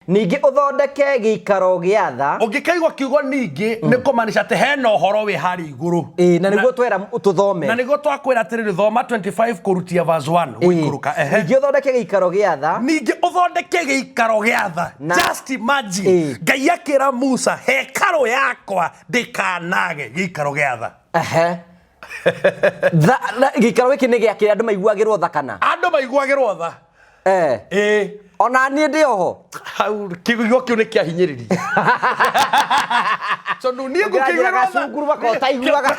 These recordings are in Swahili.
Ningi uthondeke giikaro gia tha. Ungikaigwa kiugo ningi ni kumanisha te hena uhoro wi hari iguru. Na niguo twera tuthome. Na niguo twakwira atiriri thoma 25 kurutia verse 1 wikuruka. Ningi uthondeke giikaro gia tha. Ningi uthondeke giikaro gia tha. Just imagine. Ngai akira Musa hekaru yakwa ndikanage giikaro gia tha. Gikaro giki ni giakire andu maiguagirwo tha kana. Andu maiguagirwo tha. Ona nie ndi oho. Kiugo kiu ni kia hinyiriri. So no nie gukigirwo cukuru bakota iguaga.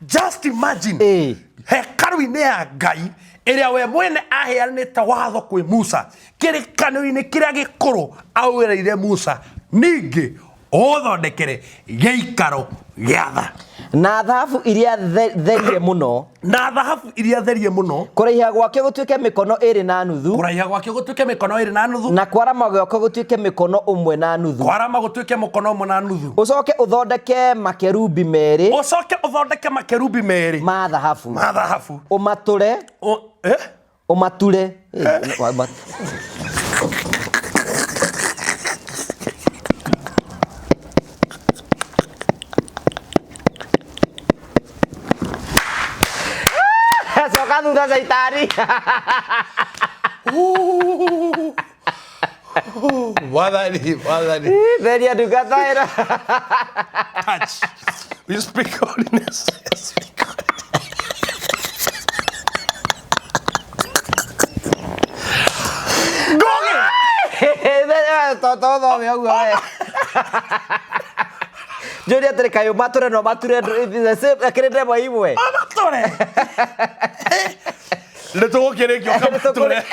Just imagine. Hekaru-ini ya Ngai iria we mwene aheanite watho kwi Musa. Kirikanio-ini kiria gikuru awireire Musa. Ningi uthondekere giikaro gia tha. Na thahabu iria therie muno. Na thahabu iria therie muno. Kuraiha gwake gutuike mikono 2 na nuthu. Kuraiha gwake gutuike mikono 2 na nuthu. Na kwarama gwake gutuike mikono 1 na nuthu. Kwarama gutuike mukono 1 na nuthu. Ucoke uthondeke makerubi meri. Ucoke uthondeke makerubi meri. Ma thahabu. Ma thahabu. Umature. Umature. Soka thutha Saitani. Wathani. Theria ndungata ira. Touch. We speak holiness. Todo me oguo. Jodi atere kayo mature no mature akirende mwa imwe. Mature. Leto kire kyo mature.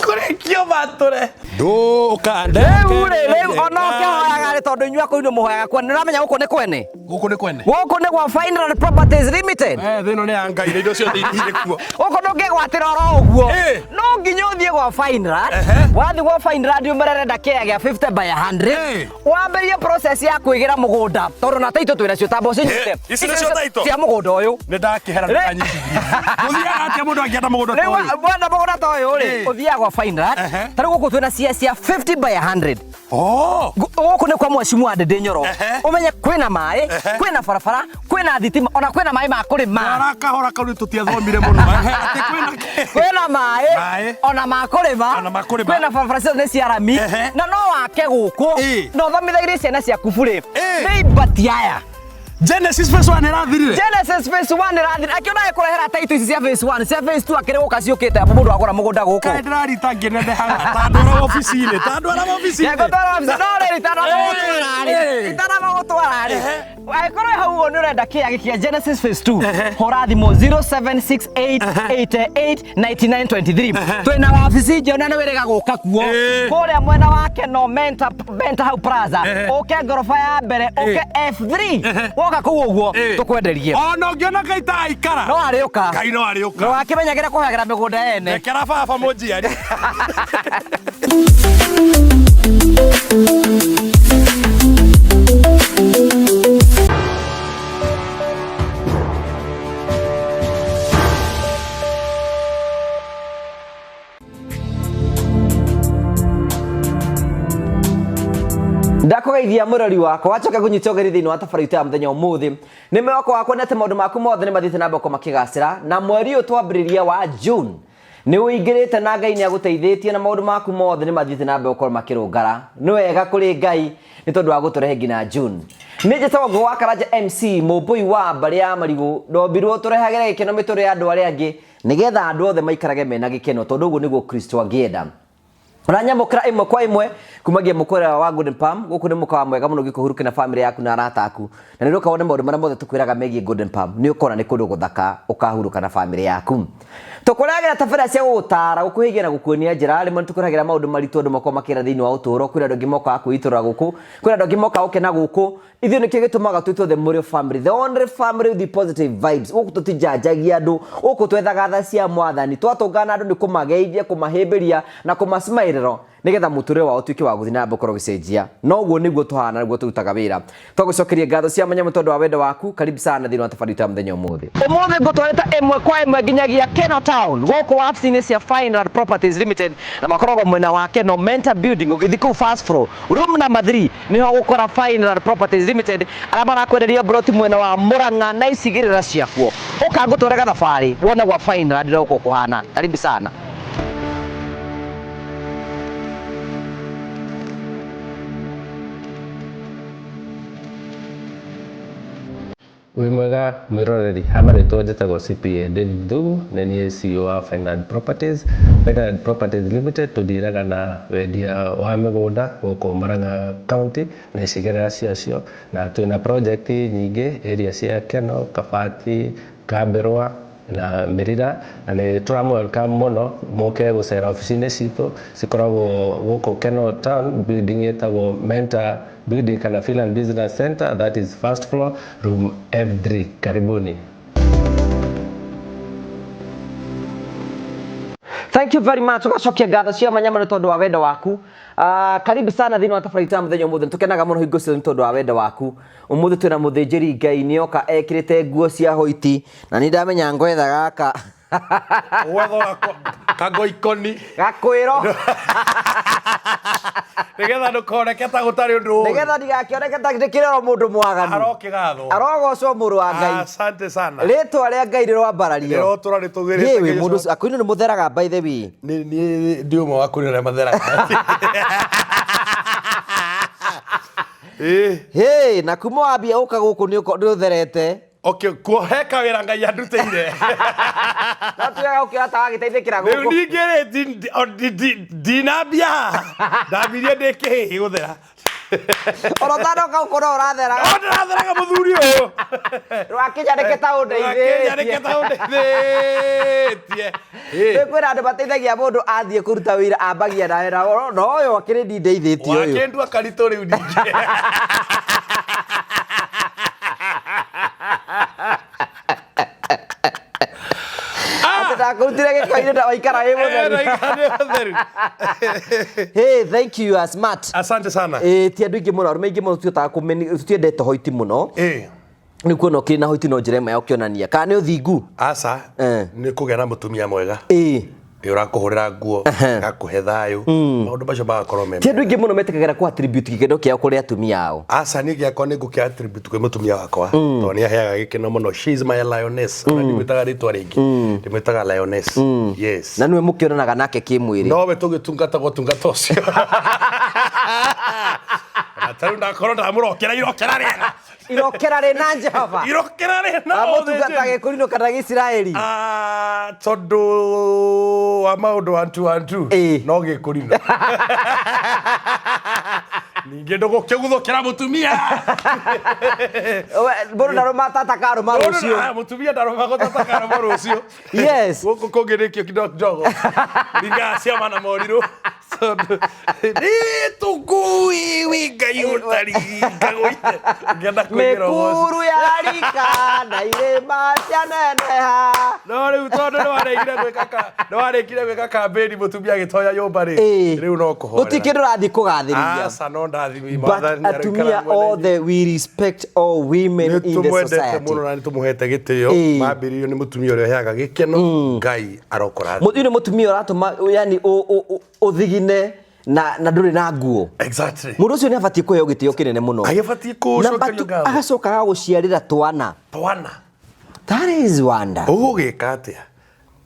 Kure kyo mature. Do kande. Leu ono kya gari tondu nyua ko ino muhoya kwa niramenya guko ne kwene. Guko ne kwene. Guko ne kwa Final Properties Limited. Thino ne anga ire indo cio thire kuo. Guko no ngegwatira oro uguo. No nginya uthie gwa Final. Wathi gwa Final ndio merenda kia gya 50 by 100. Wamberie process ya kuigira mugunda. Tondu na taito twira cio tambo cinyite. Ici cio taito. Cia mugunda uyu. Ne ndakihera ndanyitithia. Muthia atia mundu angienda mugunda to uyu. Bwana mugunda to uyu ri. Uthia gwa Final. Tari guko twina cia 50 by 100. Guko ne kwa mwecimu wa Ndindi Nyoro. Umenye kwina mai, kwina barabara, kwina thitima, ona kwina mai ma kurima. Arakahora kau tutiathomire muno. Ati kwina mai, ona ma kurima. Kwina barabara cia cia rami. Na no wake guku. No thomithagire ciana cia kuburi. Ni batiaya. Genesis phase 1 irathirire. Genesis phase 1 irathirire. Akiona ekurehera title ici cia phase 1, cia phase 2 akire gukaciukite mundu agura mugunda guku. Ndirarita ngenede haga. Tandora office-ini. Yagotara office. No ri tandora. Itara magotwara ri. Aikoro hau ni urenda kia gikia Genesis phase 2. Horathimo 0768889923. Twina office jona na werega guka kuo. Kuria mwena wake no Menta hau Plaza. Oke gorofa ya mbere, oke F3. Woka ku uguo tukwenderie. Ono ngiona kaita aikara. No ariuka. Kai no ariuka. No akimenyagire kuhagira migunda ene. Ekera baba mujiari. Ndakugeithia murori wakwa wacoka kunyitogeri thiini wa tabarĩra ya muthenya umuthi ni mwako wakwa nete maundu maku mothe ni mathite na mboko makigacira na mweri uyu twambiriria wa June ni uingirite na Ngai ni aguteithĩtie na maundu maku mothe ni mathite na mboko makirungara ni wega kuri Ngai ni tondu wa guturehe ngina June ni njetawa go wa Karanja MC Mũmbũi wa mbari ya Marigu ndombirwo turehagire gikeno mituri ya andu aria angi nigetha andu othe maikarage mena gikeno tondu uguo niguo Kristo angienda. Uranyamukira imwe kwa imwe kumagia mukora wa Golden Palm guku ni mukawa mwega muno gikuhuruke na family yaku na arata aku na ni ruka wone maundu maria mothe tukwiraga megie Golden Palm ni ukona ni kundu guthaka ukahuruka na family yaku tukuragira tabara cia gutara gukuhigia na gukuonia njira rimwe tukuragira maundu maritu andu makoma makira thiini wa uturo kwira andu ngimoka akuitura guku kwira andu ngimoka ukena guku ithio nikio gitumaga twitothe muri family the only family with the positive vibes guku tutijajagia andu guku twethaga tha cia mwathani twatungana andu ni kumageithia kumahimbiria na kumasmairero nigetha muture wao tuike wa guthina mbokoro gicenjia no guo niguo tuhana niguo turutaga wira twagucokeria ngatho cia manya mutondo wa wendo waku karibu sana thini wa tafari ta muthenya umuthi ngutwareta imwe kwa imwe nginyagia Keno Town goko wabici-inĩ cia Final Properties Limited na makoragwo mwena wa Keno Mentor Building ugithi kuu first floor room number 3 niho gukora Final Properties Limited arĩa marakwenderia broti mwena wa Murang'a na icigĩrĩra ciakuo ukangutwarega thabarĩ wona gwa Final ndĩra gũkũ kuhana karibu sana. Wĩ mwega mwĩroreri hamarĩtwo njĩtagwo CPA David Thugu na niĩ CEO wa Final Properties. Final Properties Limited tũthiraga na wendia wa mĩgũnda gũkũ Murang'a County na icigĩrĩra ciacio na twĩna project nyingĩ area cia Keno, Kabati, Kambĩrwa na Mĩrira na nĩ tũramwelcome mũno mũke gũcera ofici-inĩ citũ cikoragwo gũkũ Keno Town building ĩtagwo Mentor Building kana Finland Business Center, that is first floor room F3. Karibuni. Thank you very much. Ugacokia ngatho cia manyama nĩ tondũ wa wendo waku. Karibu sana thini wa tafari ta muthenya umuthi tukenaga muno hingo cio nĩ tondũ wa wendo waku. Umuthi twina muthĩnjĩri Ngai nĩoka ekĩrĩte nguo cia hoiti na nĩ ndamenya ngwetha gaka Wetho kagoikoni gakwĩro nigetha ndukoneke ta gutari undu nigetha ndigakĩoneke ta ndĩkĩrero mũndũ mwaganu arokigathwo arogocwo mũrũ wa Ngai. Asante sana. Rĩtwa rĩa Ngai rĩrwambarario Rĩrotũra rĩtũgĩrĩte Yewe mũndũ akoinĩ nĩ mũtheraga by the way. Ni ndiuma wa kũrĩra matheraga. Hey, na kuma wambia ũka gũkũ nĩ ũtherete. Okay, kuheka wĩra Ngai andutĩire. Natuyaga ũkĩra ta wagĩteithĩkĩra gũkũ. Rĩu ningĩ ndinambia ndambirie ndĩkĩhĩhĩ gũthera. Orotano ka ukora ũrathera. Ndĩratheraga mũthuri ũyũ. Rwakinya nĩkĩ ta ũndeithĩtie. Nĩkĩ ta ũndeithĩtie. Kwĩna andũ mateithagia mũndũ athiĩ kũruta wĩra ambagia na wĩra no ũyũ akĩrĩ ndindeithĩtie ũyũ. Wakĩndua karitũ rĩu ningĩ. Hey, thank you, you are smart. Asante sana. Ti andu ingi muno arume ingi muno tutiendete hoiti muno. Ni kuona ukiri na hoiti no njira ĩmwe ya ũkĩonania kana nĩ ũthingu. Aca nĩ kũgĩa na mũtumia mwega. Ũrakũhũrĩra nguo agakũhe thayũ maũndũ macio magakorwo meme. Ti andu ingi muno metikagĩra ku attribute gĩkeno kĩao kũrĩ atumia ao. Aca niĩ gĩakwa nĩ ngũkĩ attribute kwĩ mũtumia wakwa tondũ nĩ aheaga gĩkeno mũno. She is my lioness. Na ndimwĩtaga rĩtwa rĩngĩ ndimwĩtaga lioness. Yes. Na nĩwe mũkĩonanaga nake kĩmwĩrĩ. Nowe tũgĩtungata gũtungata ũcio. Tarĩu ndakorwo ndamũrokera irokera rĩega. Irokera rĩna Jehova. Irokera rĩna mũtungata gĩkũrinũ kana Gĩisiraeli. Tondũ wa maũndũ wantu no gĩkũrinũ. Ningĩ ndũgũkĩguthũkĩra mũtumia. Mũndũ ndarũma tataka arũma rũciũ. Mũtumia ndarũma gũtataka arũma rũciũ. Yes. Gũkũ kũngĩ nĩkĩo kidogo. Ringa ciama na morirũ. Nĩtũngui wĩ Ngai ũtaringa gũite. Mĩkuru ya rika na irĩma cianeneha. No rĩu tondũ nĩwarĩkire gwĩka kambĩni mũtumia agĩtonya nyũmba rĩ. Rĩu no kũhorera. Gũtirĩ kĩndũ ũrathiĩ kũgathĩrĩria. Aca no ndathimi mathani. But atumia all the we respect all women in the society. Mũno na nĩtũmũhete gĩtĩo. Mambĩrĩirio nĩ mũtumia ũrĩa ũheaga gĩkeno. Ngai arokora. Mũtumia nĩ mũtumia ũratũma yani ũthigine na ndũrĩ na nguo. Exactly. Mũndũ ũcio nĩ abatiĩ kũheo gĩtĩo kĩnene mũno. Agĩbatiĩ kũcokerio ngatho. Agacokaga gũciarĩra twana. That is wonder. Ũgũgĩka atĩa?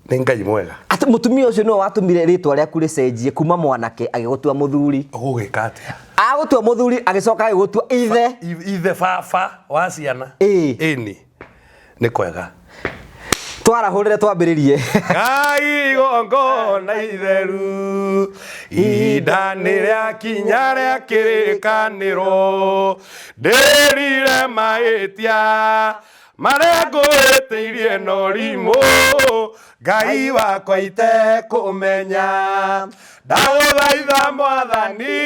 Nĩ Ngai mwega. Atĩ mũtumia ũcio nĩwe watũmire rĩtwa rĩaku rĩcenjie kuma mwanake agĩgũtua mũthuri. Ũgũgĩka atĩa? Agũtua mũthuri agĩcoka agĩgũtua ithe. Ithe baba wa ciana. Ĩni. Nĩ kwega. Twarahũrĩre twambĩrĩrie. Ngai igongona itheru ihinda nĩ rĩakinya rĩa kĩrĩkanĩro ndĩrire mahĩtia marĩa ngwĩtĩirie na ũrimũ Ngai wakwa itekũmenya ndagũthaitha Mwathani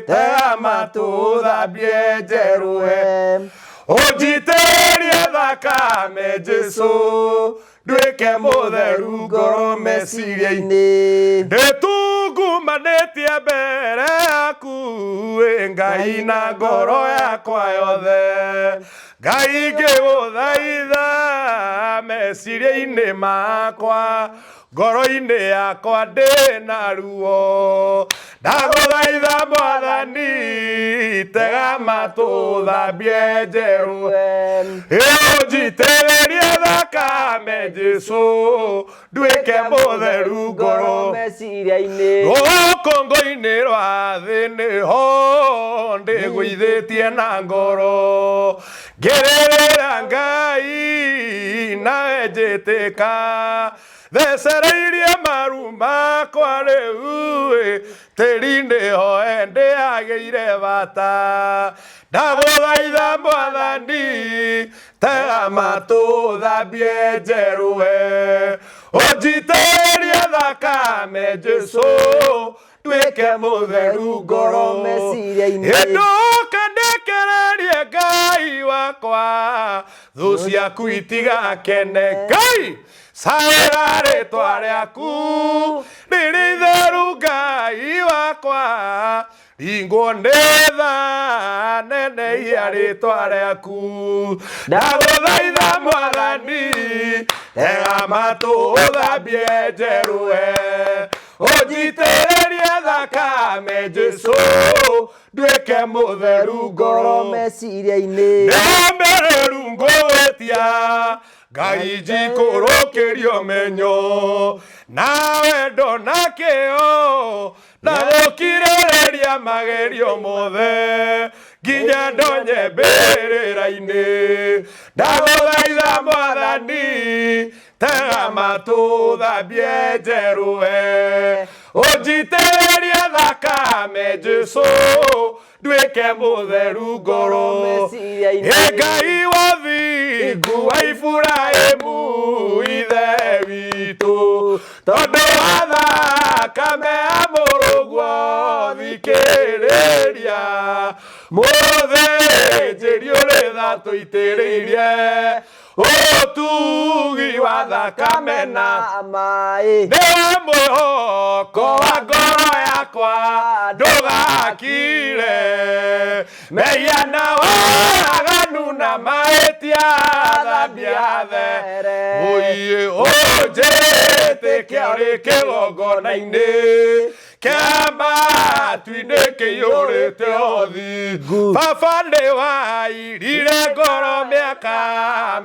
tega matũ thambie njerũhe ũnjitĩrie thakame Jesũ nduĩke mũtheru ngoro meciria-inĩ ndĩtungumanĩtie ngeria mbere yaku Ngai na ngoro yakwa yothe Ngai ngĩgũthaitha meciria-inĩ makwa ngoro-inĩ yakwa ndĩna ruo ndagũthaitha Mwathani tega matũ thambie njerũhe ũnjitĩrĩrie thakame Jesũ nduĩke mũtheru ngoro rũkũngũ-inĩ rwa thĩ nĩho ndĩgũithĩtie na ngoro ngĩrĩrĩra Ngai nawe njĩtĩka thecereirie maru makwa rĩu tĩri-inĩ hoe ndĩagĩire bata ndagũthaitha Mwathani tega matũ thambie njerũhe ũnjitĩrĩrie thakame Jesũ nduĩke mũtheru ngoro ndũka ndĩkĩrĩrie Ngai wakwa thũ ciaku itigakene Ngai caĩra rĩtwa rĩaku rĩrĩ itheru Ngai wakwa ringwo nĩ tha neneia rĩtwa rĩaku ndagũthaitha Mwathani tega matũ thambie njerũhe ũnjitĩrĩrie thakame Jesũ nduĩke mũtheru ngoro meciria-inĩ nĩmerĩru ngũĩtia Ngai njikũrũkĩrio menyo na wendo na kĩo na gũkirĩrĩria magerio mothe nginya ndonye mbĩrĩra-inĩ ndagũthaitha Mwathani tega matũ thambie njerũhe ũnjitĩrĩrie thakame Jesũ nduĩke mũtheru ngoro Ngai wa thingu wa Iburahĩmu ithe witũ tondũ wa thakame ya mũrũguo thikĩrĩria mũthĩnjĩri ũrĩ tha tũitĩrĩirie ũtugi wa thakame na maĩ nĩwe mwĩhoko wa ngoro yakwa ndũgakire mehia na waganu na mahĩtia thambia there ũiĩ ũnjĩtĩkia ũrĩ kĩgongona-inĩ kĩa matu-inĩ kĩiyũrĩte othingu baba nĩ wairire ngoro mĩaka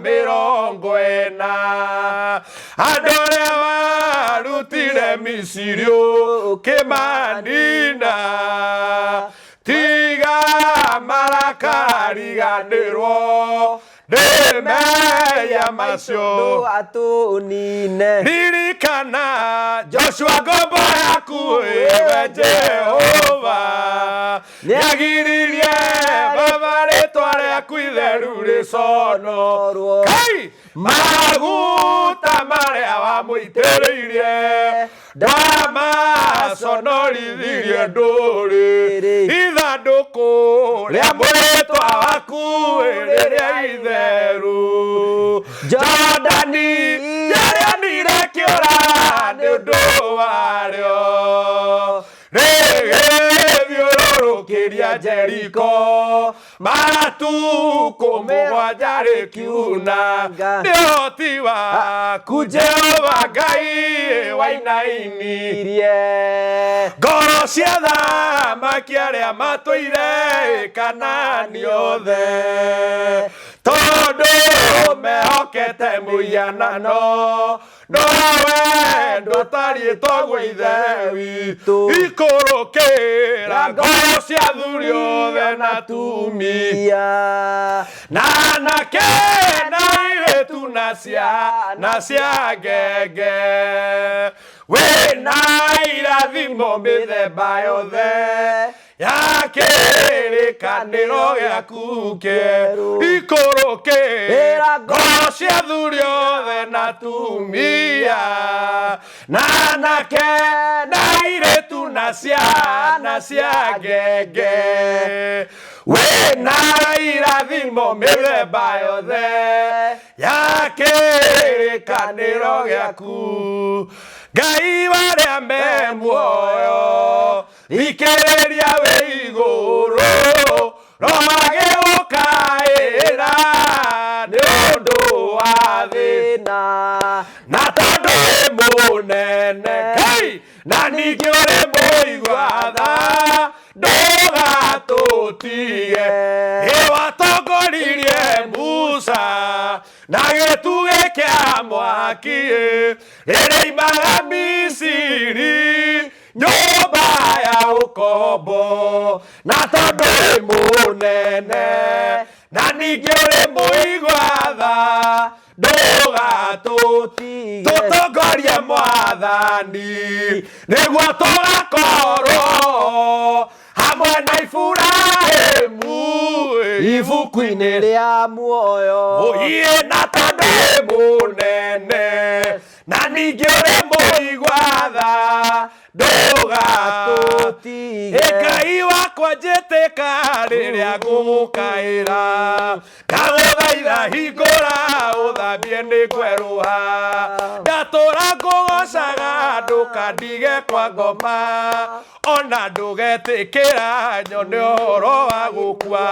40 andũ arĩa warutire Misiri ũkĩmanina tiga marakariganĩrwo nĩ meya macio atũnine ririkana Joshua ngombo yaku we Jehova nĩagiririe baba rĩtwa rĩaku itheru rĩconorwo Ngai maguta marĩa wamũitĩrĩirie ndamaconorithirie ndũrĩ ithandũkũ rĩa mwĩhĩtwa waku rĩrĩa itheru Jordani yarĩonire kĩũra nĩ ũndũ warĩo rĩgĩthiũrũrũkĩria Jeriko matukũ 7 rĩkiunanga nĩ ũhoti waku Jehova Ngai wainainirie ngoro cia thamaki arĩa matũire Kanani othe tondũ mehokete mũiganano no wendo tariĩ toguo ithe witũ ikũrũkĩra ngoro cia athuri othe na atumia na anake na airĩtu na ciana cia ngenge wĩna irathimo mĩthemba yothe ya kĩrĩkanĩro gĩaku kĩerũ ikũrũkĩra ngoro cia athuri othe na atumia na anake na airĩtu na ciana cia ngenge wĩna irathimo mĩthemba yothe ya kĩrĩkanĩro gĩaku Ngai warĩa me muoyo thikĩrĩria wĩ igũrũ romage ũkaĩra nĩ ũndũ wa thĩna na tondũ wĩ mũnene Ngai na ningĩ ũrĩ mũigua tha ndũgatũtige watongoririe Musa na gĩtugĩ kĩa mwaki rĩrĩa imaga Misiri nyũmba ya ũkombo na tondũ wĩ mũnene na ningĩ ũrĩ mũigua tha ndũgatũtige tũtongorie Mwathani nĩguo tũgakorwo hamwe na Iburahĩmu ibuku-inĩ rĩa muoyo ũyĩ na tondũ wĩ mũnene na ningĩ ũrĩ mũigua tha ndũgatũtige Ngai wakwa njĩtĩka rĩrĩa ngũgũkaĩra ndagũthaitha hingũra ũthambie nĩ kwerũha ndatũra ngũgocaga ndũkandige kwa ngoma ona ndũgetĩkĩra nyone ũhoro wa gũkua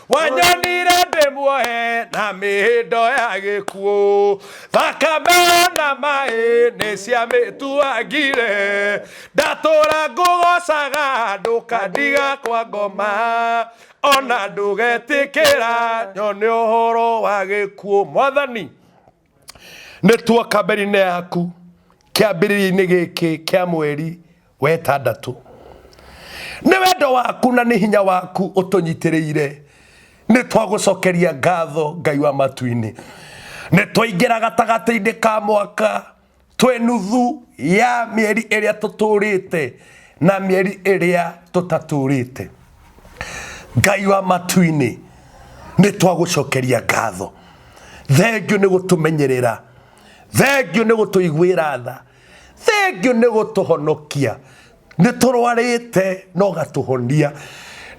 wanyonire ndĩmuohe na mĩhĩndo ya gĩkuũ thakame na maĩ nĩ cia mĩtuangire ndatũra ngũgocaga ndũkandiga kwa ngoma ona ndũgetĩkĩra nyone ũhoro wa gĩkuũ Mwathani nĩtuoka mbere-inĩ yaku kĩambĩrĩria-inĩ gĩkĩ kĩa mweri wetandatũ nĩ wendo waku na nĩ hinya waku ũtũnyitĩrĩire nĩ twagũcokeria ngatho Ngai wa matu-inĩ nĩ twaingĩra gatagatĩ-inĩ ka mwaka twĩ nuthu ya mĩeri ĩrĩa tũtũrĩte na mĩeri ĩrĩa tũtatũrĩte Ngai wa matu-inĩ nĩ twagũcokeria ngatho thengio nĩ gũtũmenyerera thengio nĩ gũtũiguĩra tha thengio nĩ gũtũhonokia nĩ tũrwarĩte no gatũhonia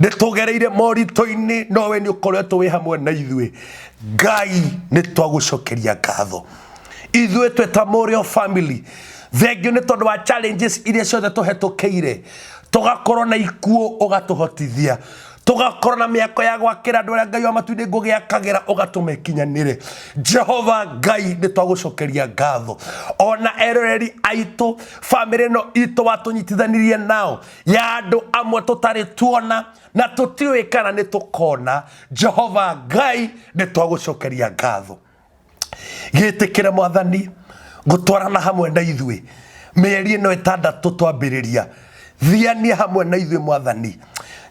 nĩ tũgereire moritũ-inĩ no we nĩ ũkoretwo wĩ hamwe na ithuĩ Ngai nĩ twagũcokeria ngatho ithuĩ twĩ ta Moriah family thengio nĩ tondũ wa challenges iria ciothe tũhetũkĩire tũgakorwo na ikuũ ũgatũhotithia tugakorwo na mĩako ya gwakĩra andũ arĩa Ngai wa matu-inĩ ngũgĩakagĩra ũgatũmekinyanĩre Jehova Ngai nĩ twagũcokeria ngatho ona eroreri aitũ family no itũ watũnyitithanirie nao ya andũ amwe tũtarĩ tuona na tũtiũĩ kana nĩ tũkona Jehova Ngai nĩ twagũcokeria ngatho gĩtĩkĩre Mwathani gũtwarana hamwe na ithuĩ mĩeri ĩno ĩtandatũ twambĩrĩria thiania hamwe na ithuĩ Mwathani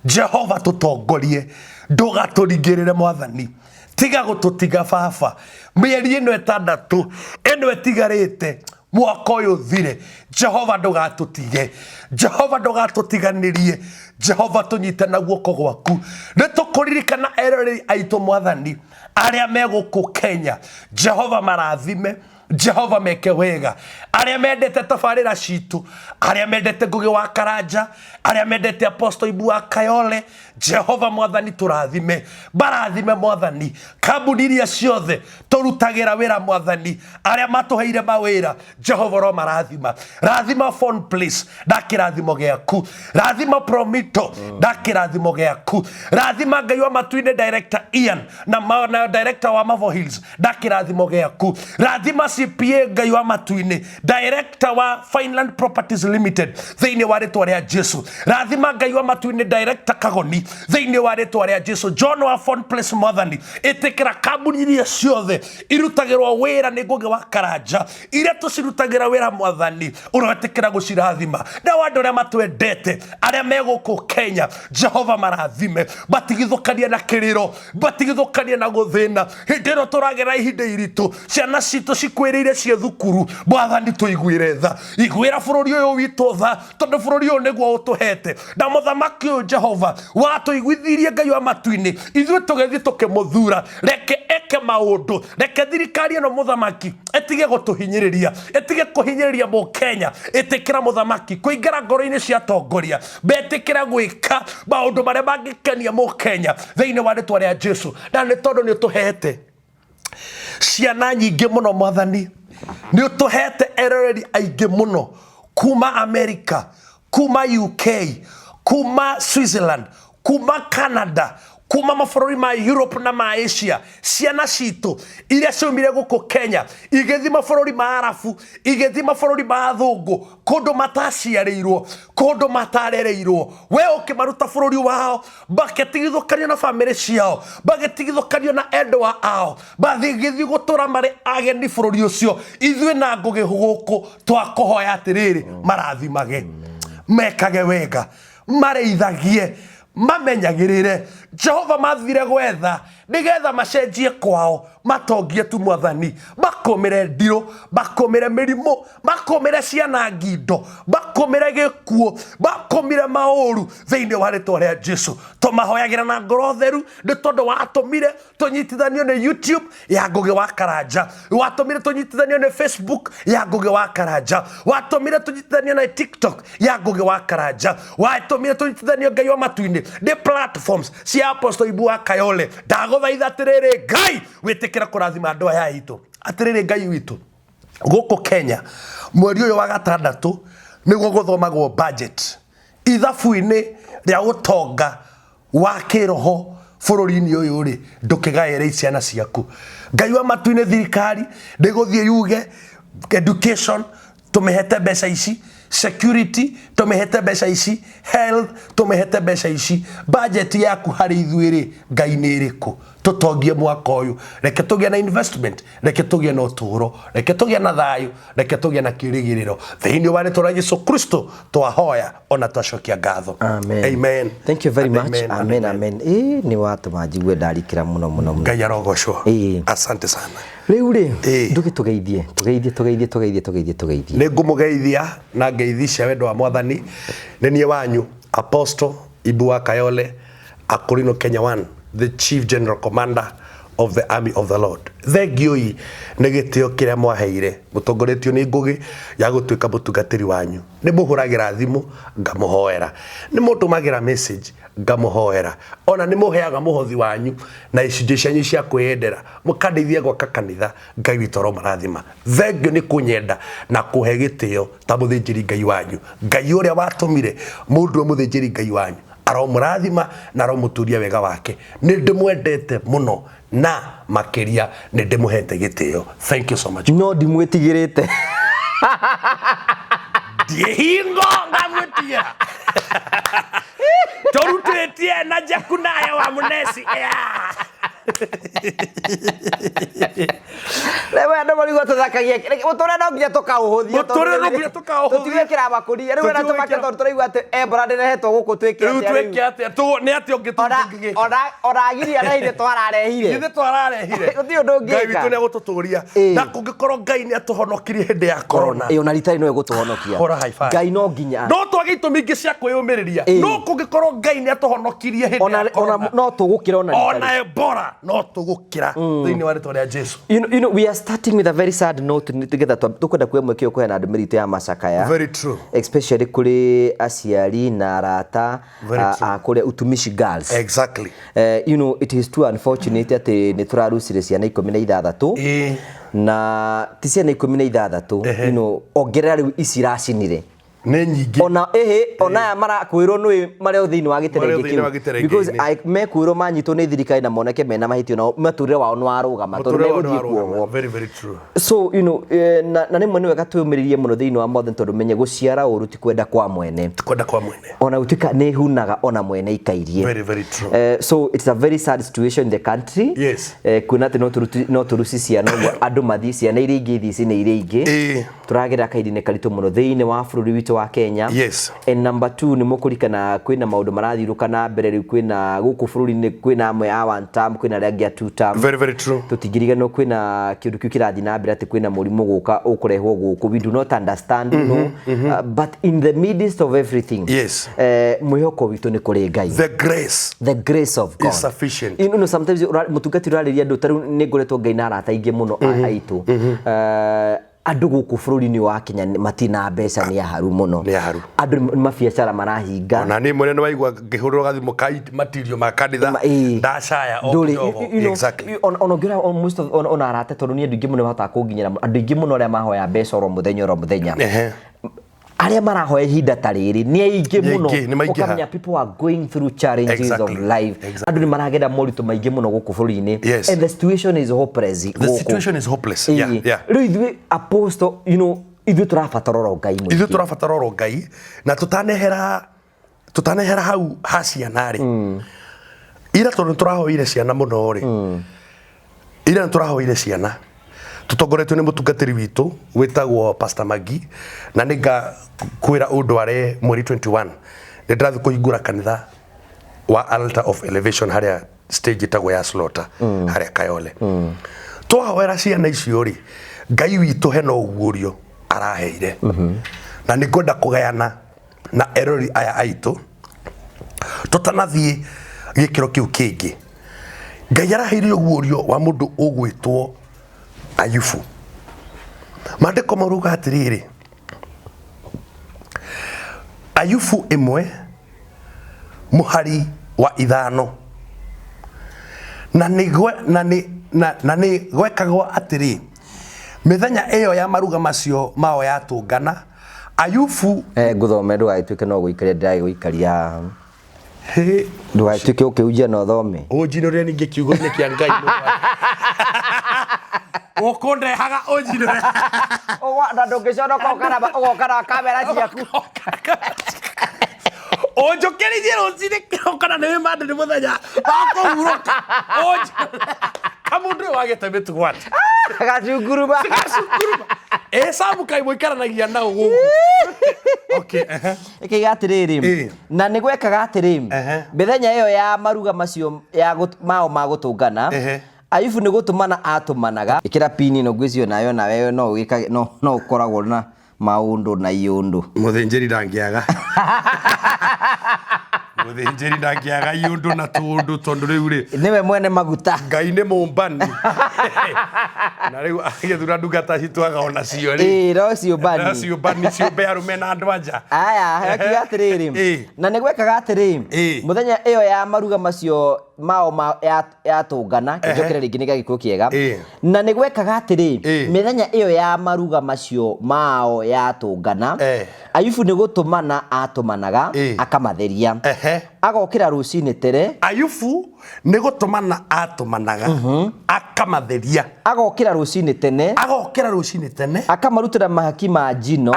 Jehova tũtongorie ndũgatũringĩrĩre Mwathani tiga gũtũtiga baba mĩeri ĩno ĩtandatũ ĩno ĩtigarĩte mwaka ũyũ thire Jehova ndũgatũtige Jehova ndũgatũtiganĩrie Jehova tũnyite na guoko gwaku nĩ tũkũririkana eroreri aitũ Mwathani arĩa megũkũ Kenya Jehova marathime Jehova meke wega arĩa mendete tabarĩra citũ arĩa mendete Ngugi wa Karanja arĩa mendete Apostle Ibu wa Kayole Jehova Mwathani tũrathime barathime Mwathani kambuni iria ciothe tũrutagĩra wĩra Mwathani arĩa matũheire mawĩra Jehova ro marathima rathima Phone Place ndakĩrathimo gĩaku rathima Promito ndakĩrathimo gĩaku rathima Ngai wa matu-inĩ director Ian na director wa Mavo Hills ndakĩrathimo gĩaku rathima CPA Ngai wa matu-inĩ director wa Finland Properties Limited thĩinĩ wa rĩtwa rĩa Jesu rathima Ngai wa matu-inĩ director Kagoni thĩinĩ wa rĩtwa rĩa Jesu John wa Phone Place Mwathani ĩtĩkĩra kambuni iria ciothe irutagĩrwo wĩra nĩ Ngugi wa Karanja iria tũcirutagĩra wĩra Mwathani ũroĩtĩkĩra gũcirathima na andũ arĩa matwendete arĩa megũkũ Kenya Jehova marathime batigithũkania na kĩrĩro batigithũkania na gũthĩna hĩndĩ ĩno tũragera ihinda iritũ ciana citũ cikwĩrĩire cie thukuru Mwathani tũiguĩre tha iguĩra bũrũri ũyũ witũ tha tondũ bũrũri ũyũ nĩguo ũtũhete na mũthamaki ũyũ Jehova watũiguithirie Ngai wa matu-inĩ ithuĩ tũgĩthiĩ tũkĩmũthura reke eke maũndũ reke thirikari ĩno mũthamaki ĩtige gũtũhinyĩrĩria ĩtige kũhinyĩrĩria Mũkenya ĩtĩkĩra mũthamaki kũingĩra ngoro-inĩ cia atongoria betĩkĩra gwĩka maũndũ marĩa mangĩkenia Mũkenya thĩinĩ wa rĩtwa rĩa Jesu na nĩ tondũ nĩ ũtũhete ciana nyingĩ mũno Mwathani nĩ ũtũhete eroreri aingĩ mũno kuma America kuma UK kuma Switzerland, kuma Canada, kuma mabũrũri ma Europe na ma Asia, ciana citũ iria ciumire gũkũ Kenya, igĩthi mabũrũri ma Arabu, igĩthi mabũrũri ma athũngũ, kũndũ mataciarĩirwo, kũndũ matarereirwo, we ũkĩmaruta bũrũri wao, bagĩtigithũkanio na famĩlĩ ciao, bagĩtigithũkanio na endwa ao, bagĩthi gũtũra marĩ ageni bũrũri ũcio, ithuĩ na ngũgĩ gũkũ twakũhoya atĩrĩrĩ, marathimage, mekage wega, mareithagie, mamenyagĩrĩre. Jehova mathire gwetha nigetha macenjie kwao, matongie tu Mwathani, bakomere ndiro, bakomere mĩrimũ, bakomere ciana ngindo, bakomere gĩkuũ, bakomere maũru thĩinĩ wa rĩtwa rĩa Jesũ. Tũmahoyagĩra na ngoro theru nĩ tondũ watũmire tũnyitithanio nĩ YouTube ya Ngũgĩ wa Karanja, watũmire tũnyitithanio nĩ Facebook ya Ngũgĩ wa Karanja, watũmire tũnyitithanio na TikTok ya Ngũgĩ wa Karanja, watũmire tũnyitithanio Ngai wa matu-inĩ nĩ platforms cia Apostle Ibu wa Kayole. Ndagũthaitha atĩrĩrĩ, Ngai wĩtĩkĩra kũrathima andũ aya aitũ. Atĩrĩrĩ, Ngai witũ gũkũ Kenya mweri ũyũ wa gatandatũ nĩguo gũthomagwo budget ithabu-inĩ rĩa ũtonga wa kĩroho bũrũri-inĩ ũyũ rĩ, ndũkĩgaĩre ciana ciaku. Ngai wa matu-inĩ thirikari ndĩgũthiĩ yuge education tũmĩhete mbeca ici, security tumehete mbeca ici, health tumehete mbeca ici, budget yaku harĩ ithuĩ rĩ, Ngai nĩ ĩrĩkũ? Tũtongie mwaka ũyũ, reke tũgĩe na investment, reke tũgĩe na ũtũũro, reke tũgĩe na thayũ, reke tũgĩe na kĩĩrĩgĩrĩro thĩinĩ wa rĩtwa rĩa Jesũ Kristo twahoya ona twacokia ngatho. Amen. Amen. Thank you very much. Amen, amen. Ni watũma njigue ndarikĩra mũno mũno. Ngai arogocwo. Asante sana. Rĩu rĩ, ndũgĩtũgeithie, tũgeithie. Nĩ ngũmũgeithia na ngeithi cia wendo wa Mwathani. Nĩ niĩ wanyu Apostle Ibu wa Kayole, Akorino Kenya 1, the Chief General Commander of the Army of the Lord. Thengiũi nĩ gĩtĩo kĩrĩa mwaheire mũtongoretio nĩ Ngũgĩ ya gũtuĩka mũtungatĩri wanyu. Nĩ mũhũragĩra thimũ ngamũhoera, nĩ mũtũmagĩra message ngamũhoera, ona nĩ mũheaga mũhothi wanyu na icunjĩ cianyu cia kwĩyendera mũkandeithia gwaka kanitha. Ngai witũ aromarathima. Thengio nĩ kũnyenda na kũhe gĩtĩo ta mũthĩnjĩri Ngai wanyu. Ngai ũrĩa watũmire mũndũ mũthĩnjĩri Ngai wanyu aromũrathima na aromũturia wega wake. Nĩ ndĩmwendete mũno na makiria nĩ ndĩmũhete gĩtĩo. Thank you so much. No ndimwĩtigĩrĩte. Ndihingo ngamwĩtia. Torutĩtie na Jakunaya wa Munesi. Lewe andũ marigwo tũthakagie ũtũre no nginya tũkaũhũthia tũtige kĩrabakũria rĩu na tũmake tondũ tũraigua atĩ Ebola ndĩrehetwo gũkũ twĩke atĩa nĩ atĩ ũngĩtũgĩka oragiri arehire twararehire gũtirĩ ũndũ ũngĩka. Ngai witũ nĩ egũtũtũũria na kũngĩkorwo Ngai nĩ atũhonokirie hĩndĩ ya corona ona ritarĩ no egũtũhonokia. Ngai no nginya no twage itũmi ingĩ cia kwĩyũmĩrĩria, no kũngĩkorwo Ngai nĩ atũhonokirie hĩndĩ ya corona no tũgũkĩra ona Ebola no tũgũkĩra thĩinĩ wa rĩtwa rĩa Jesũ. You know, we are starting with a very sad note together. Tukwenda kuemwekio kuhena ndũmĩrĩri ya macakaya. Very true. Especially kuri aciari na arata kuri utumishi girls. Exactly. You know, it is too unfortunate ati nĩ tũrarucire ciana 16 na ti ciana 16 you know, ongerera rĩu ici racinire nĩ nyingĩ ona marakwĩrwo nĩ marĩa thĩinĩ wa gĩterenge kĩu, because mekwĩrwo manyitwo nĩ thirikari na moneke mena mahĩtio na mũtũrĩre wao nĩ warũgama tondũ megũthiĩ kuohwo. Very very true. So you know, na rĩmwe nĩ wega twĩmĩrĩrie mũno thĩinĩ wa mothe tondũ menye gũciara ũru ti kwenda kwa mwene, ona gũtuĩka nĩ hunaga ona mwene ikairie. Very very true. So it's a very sad situation in the country. Yes. Kwĩna atĩ no tũruci ciana andũ mathiĩ ciana iria ingĩ ici nĩ iria ingĩ tũragerera kahinda karitũ mũno thĩinĩ wa bũrũri witũ wa Kenya. Yes. And number 2 nĩ mũkũrikana kwĩna maũndũ marathiũrũka na mbere rĩu kwĩna gũkũ bũrũri-inĩ kwĩna amwe ya 1 term kwĩna arĩa angĩ 2 term. Very very true. Tũtingĩriganĩrwo kwĩna kĩndũ kĩu kĩrathiĩ na mbere atĩ kwĩna mũrimũ gũka ũkũrehwo gũkũ. We do not understand, you know, but in the midst of everything, yes, mwĩhoko witũ nĩ kũrĩ Ngai. The grace of God is sufficient. You know, sometimes mũtungatĩri ũrarĩria andũ tarĩu nĩ ngoretwo Ngai na arata aingĩ mũno aitũ andũ gũkũ bũrũri-inĩ wa Kenya matina mbeca nĩ haru mũno, andũ mabiacara marahinga. Ona nĩ mwene nĩ waigua ngĩhũrĩrwo gathimũ ka material ma kanitha ndacaya o kidogo. Exactly. Ona ngĩra almost ona arata tondũ nĩ andũ aingĩ mũno mahotaga kũnginyĩra, andũ aingĩ mũno arĩa mahoya mbeca oro mũthenya aria marahoya ihinda ta riri ni aingi muno ukamenya people are going through challenges of life andu ni maragenda moritu maingi muno guku bururi-ini and the situation is hopeless Riu ithui apostle ithui turabatarora ngai na tutanehera hau ha ciana ri ira tondu turahoire ciana muno ri ira turahoire ciana tutongoretio ni mutungatiri witu witagwo Pastor Magi na ninga kwira undu are mweri 21 ni ndathi kuhingura kanitha wa Altar of Elevation haria stage itagwo ya Slaughter haria Kayole twahowera ciana icio ri ngai witu hena ugurio araheire na ni ngoda kugayana na erori aya aitu tutanathie gikiro kiu kingi ngai araheire ugurio wa mundu ugwitwo Ayufu mandiko maruga atiriri Ayufu imwe muhari wa ithano na ni gwekagwo atiri mithenya iyo ya maruga macio mao yatungana Ayufu nguthome ndugatuike no guikaria ndiraiguikaria ndugatuike ukiujia no thome unjinore ninge kiugo-ini kia ngai okonde haga ojire na ndungiconoka ugokana kamera ciaku onjokeririe rucini kirokana niwe mande ni muthenya akuhuruka kamundu wagete mitugwati gacunguruma Samu kai muikaranagia nao guku okay ikigatiriri na ni gwekaga atiriri mithenya iyo ya maruga macio ya mao magutungana Ayufu ni gutumana atumanaga ikira pini no gwicio nayo nawe no wika no ukoragwo na maundu na iundu muthinjiri ndangiaga muthinjiri ndangiaga iundu na tundu tondu riu ri niwe mwene maguta ngai ni mumbani na riu agithura ndungata citwaga ona cio ri ro cio bani cio bearume na andu anja aya kigatiriri na ni gwekaga atiriri muthenya iyo ya maruga macio mao yatungana kijokere ringi ni gagikuo kiega na ni gwekaga atiriri mithenya iyo ya maruga macio mao yatungana Ayufu ni gutumana atumanaga akamatheria agokira rucini tere Ayufu ni gutumana atumanaga akamatheria agokira rucini tene akamarutira mahaki ma njino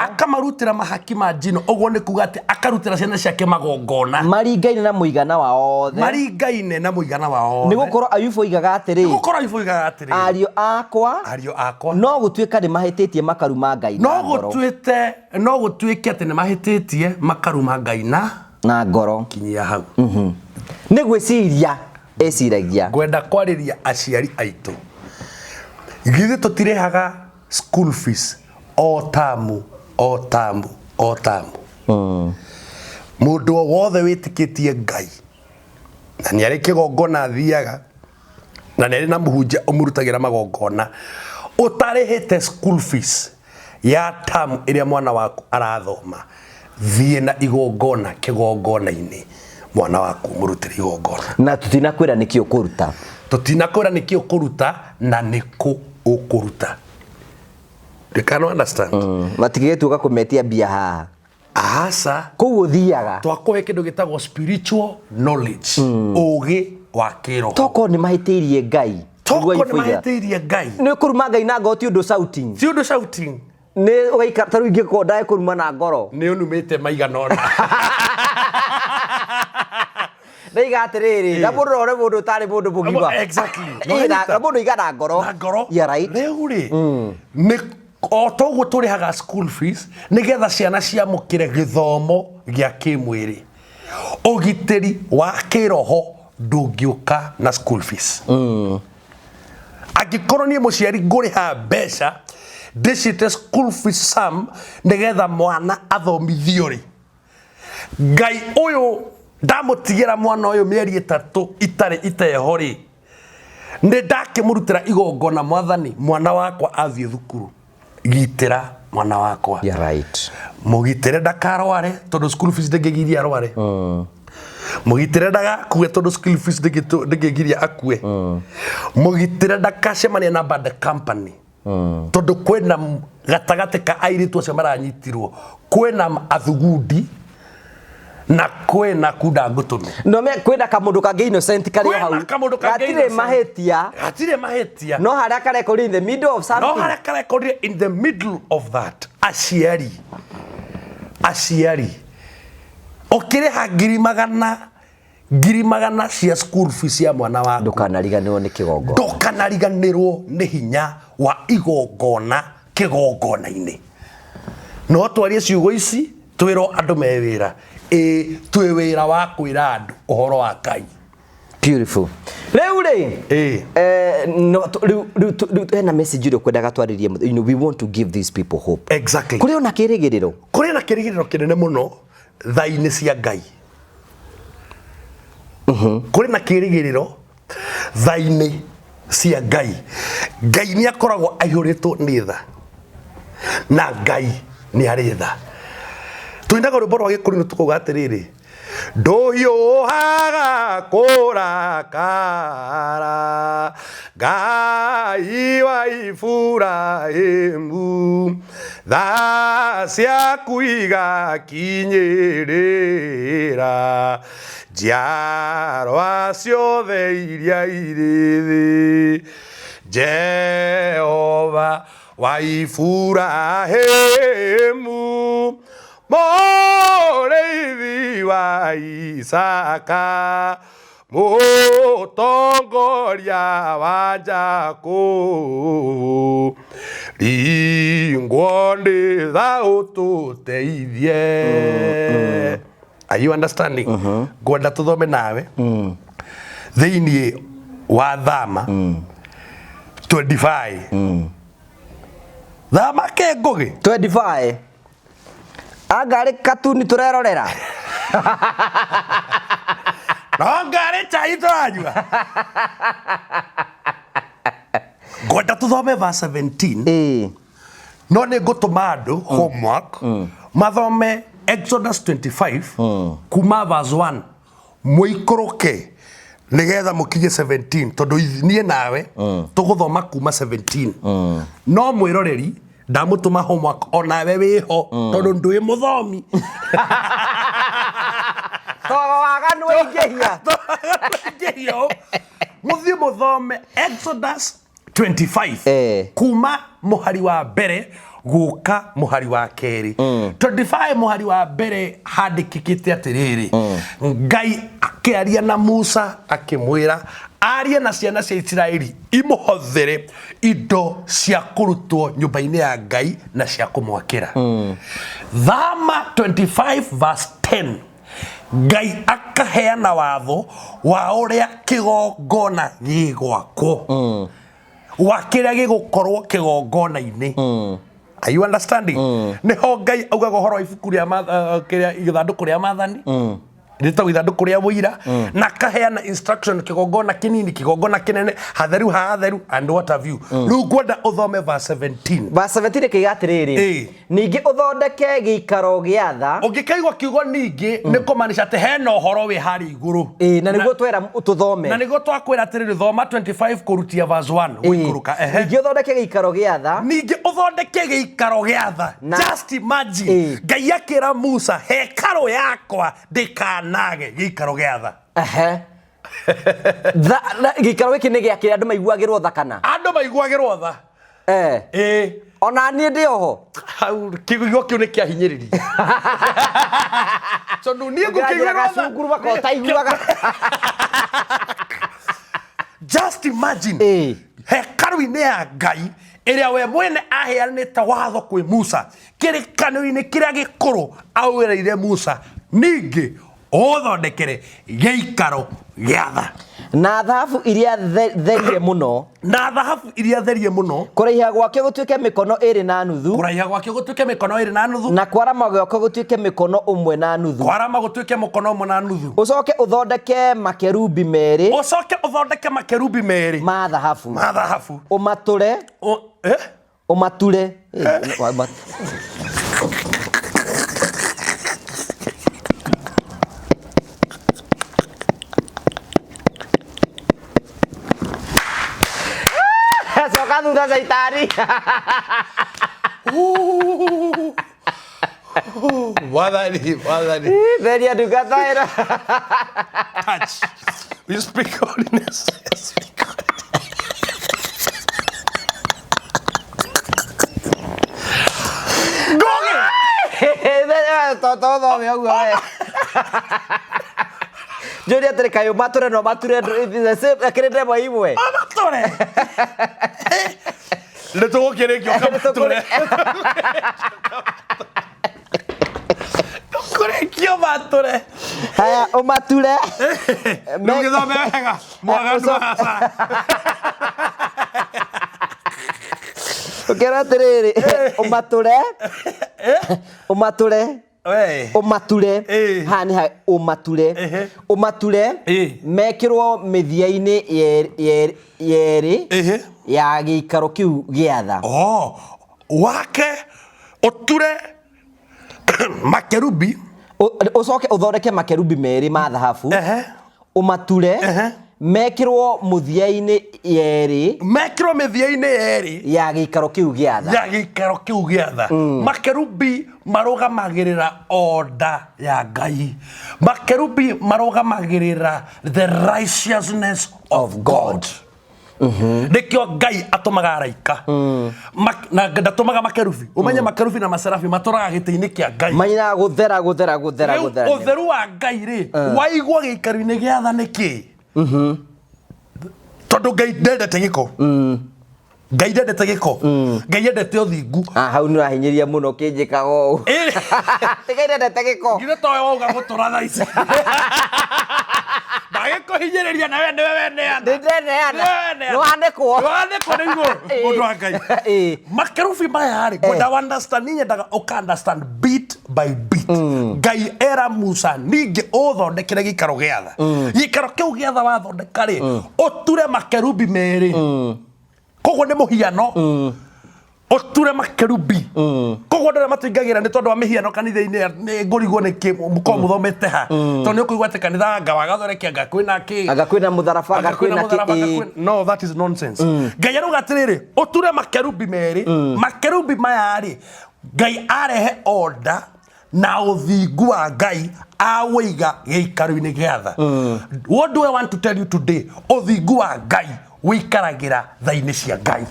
ogwo ni kuga ati akarutira ciana ciake magongona maringaine na muigana wa othe ni gukorwo Ayufu oigaga atiri ario akwa no gutuika ni mahititie makaru ma ngai no gutuike ati ni mahititie makaru ma ngai na ngoro kinyia hau ni gwiciria eciragia gwenda kwariria aciari aitu githe tutirehaga school fees o tamu mundu wothe witikitie ngai na ni ari kigongona thiaga na ni ari na muhunjia umurutagira magongona utarihite school fees ya tamu iria mwana waku arathoma thie na igongona kigongona-ini mwana waku murutiri igongona na tutinakwira nikio kuruta na niku ukuruta you can understand matigetuka kumetia bia haha asa kugu thiaga twakuhe kindu gitagwo spiritual knowledge ugi wa kiroho toko ni mahitirie ngai ni kuruma ngai na ngoti undu shouting ni ugaika taru ingi ko ndae kuruma na ngoro ni unumite maiganona Neigatiriri na mundu ore mundu tari mundu bugiba exactly na mundu igana ngoro yeah right riu ri ni otoguo turihaga school fees nigetha ciana cia mukire githomo gia kimwiri ugitiri wa kiroho ndungiuka na school fees agikorwo ni muciari nguriha mbeca ndicite school fees sum nigetha mwana athomithio ri ngai uyu ndamutigira mwana uyu mieri 3 iteho ri ni ndakimurutira igongona mwathani mwana wakwa athie thukuru gitira mwana wakwa yeah right mugitire ndakarware tondu school fees ndengigiria arware mugitire ndagakuwe tondu school fees ndengigiria akue mugitire ndakacemania na bad company tondu kwena gatagate ka airitu acio maranyitirwo kwena athugundi na kwena kunda ngutumi no me kwena kamundu kange innocent kari hau gatire mahetia no haria ka record in the middle of something no haria ka record in the middle of that aciari okire ngiri magana cia school fees ya mwana waku ndukanariganirwo ni hinya wa igongona kigongona-ini no twarie ciugo ici twiro andu mewira twi wira wa kwira andu uhoro wa Ngai. Beautiful. No ena message uri kwendaga twaririe, we want to give these people hope. Exactly. Kuri ona kirigiriro kinene muno thaini cia Ngai. Kuri na kirigiriro thaini cia Ngai. Ngai ni akoragwo aiyuritwo ni tha na Ngai ni ari tha. Tuindaga rwimbo rwa Gikuyu tukuga atiriri nduhiuhaga kurakara Ngai wa Iburaimu tha ciaku igakinyirira njiarwa ciothe iria irĩ thĩ Jehova wa Iburaimu Mũrĩithi wa Isaka mũtongoria wa Jakubu ringwo nĩ tha ũtũteithie. Are you understanding? Ngwenda tũthome nawe thĩinĩ wa Thama 25 Thama ke ngũgĩ 25 agari katuni turerorera no ngari chai turanyua ngwenda tuthome verse 17 no nĩ ngũtũma andũ homework mathome Exodus 25 kuma verse 1 mũikũrũke nigetha mũkinye 17 tondu niĩ nawe tũgũthoma kuma 17 no mwĩroreri ndamũtũma homework onawe wĩho tondu ndũĩ mũthomi togo waganu ingĩhia mũthiĩ mũthome Exodus 25 kuma mũhari wa mbere gũka mũhari wa kerĩ 25 mũhari wa mbere handĩkĩkĩte atĩrĩrĩ Ngai akĩaria na Musa akĩmwĩra arie na ciana cia Isiraeli imũhothere indo cia kũrutwo nyũmba-inĩ ya Ngai na cia kũmwakĩra. Thama 25 verse 10 Ngai akaheana watho wa ũrĩa kĩgongona gĩgwakwo wa kĩrĩa gĩgũkorwo kĩgongona-inĩ. Are you understanding? Nĩho Ngai augaga ũhoro wa ibuku rĩa kĩrĩa ithandũkũ rĩa maathani rĩtagwo ithandũkũ rĩa mũira na akaheana instruction kĩgongona kĩnini kĩgongona kĩnene hatheru hatheru and what have you. Rĩu ngwenda ũthome verse 17. Verse 17 kĩiga atĩrĩrĩ ningĩ ũthondeke gĩikaro gĩa tha. Ũngĩkaigua kiugo ningĩ nĩ kũmaanisha atĩ hena ũhoro wĩ harĩa igũrũ. Na nĩguo twera tũthome. Na nĩguo twakwĩra atĩrĩrĩ thoma 25 kũrutia verse 1 gũikũrũka. Ningĩ ũthondeke gĩikaro gĩa tha. Ningĩ ũthondeke gĩikaro gĩa tha. Just imagine Ngai akĩra Musa hekarũ yakwa nage gĩikaro gĩa tha. Gĩikaro gĩkĩ nĩ gĩa kĩrĩa andũ maiguagĩrwo tha kana? Andũ maiguagĩrwo tha. Ona niĩ ndĩ oho. Kiugo kĩu nĩ kĩahinyĩrĩria. Tondu niĩ ngũkĩiguagĩrwo tha. Cunguru makotaiguaga. Just imagine hekaru-inĩ ya Ngai ĩrĩa we mwene aheanĩte watho kwĩ Musa kĩrĩkanĩro-inĩ kĩrĩa gĩkũrũ aũĩrĩire Musa ningĩ ũthondekere gĩikaro gĩa tha na thahabu iria therie mũno kũraiha gwake gũtuĩke mĩkono 2.5 na kwarama gwake gũtuĩke mĩkono 1.5 ũcoke ũthondeke makerubi merĩ ma thahabu ũmature Ĩno caitani. Wathani. Theria ndungata ĩno. Touch. We speak holiness. Todo me oguo we. Jodi atire kayo mature no mature akirende mo imwe. Mature. Le tugo quiere que yo mature. Kore kio mature. Haya o mature. No que no me venga. Muagano asa. Ukera atiriri o mature. O mature. O mature hani ha o mature mekirwo mithia-ini yeri ya gikaro kiu giatha wake oture makerubi ucoke uthondeke makerubi meri ma thahabu o mature mekirwo muthia-ini yeri ya gikaro kiu giatha makerubi marugamagirira order ya Ngai makerubi marugamagirira the righteousness of God Nikio Ngai atumaga araika na ndatumaga makerubi umenye makerubi na maserafi maturaga giti-ini kia Ngai manyina guthera utheru wa Ngai ri waigwa gikaro-ini giatha niki tondu Ngai ndendete giko Ngai ndendete giko Ngai endete uthingu hau ni rahinyiria muno kinjikaga u Ngai ndendete giko ngire towe wauga gutura tha ici ndagikuhinyiriria nawe niwe neana no andikwo niguo mundu wa Ngai makerubi maya ri ngwenda understand nyendaga uka understand bit by bit Ngai era Musa ningi uthondekere gikaro giatha gikaro kiu giatha wathondeka ri uture makerubi meri koguo ni muhiano oture makerubi koguo ndere matingagira ni tondu wa mihiano kanitha-ini ni ngurigwo ni ki muko muthomete ha tondu ni ukuigwa ati kanitha anga wagathorekia anga kwina ki anga kwina mutharafa anga kwina ki no that is nonsense Ngai aruga atiriri uture makerubi meri makerubi maya ri Ngai arehe order na uthingu wa Ngai awiga gikaro-ini giatha what do I want to tell you today uthingu wa Ngai wikaragira thaini cia Ngai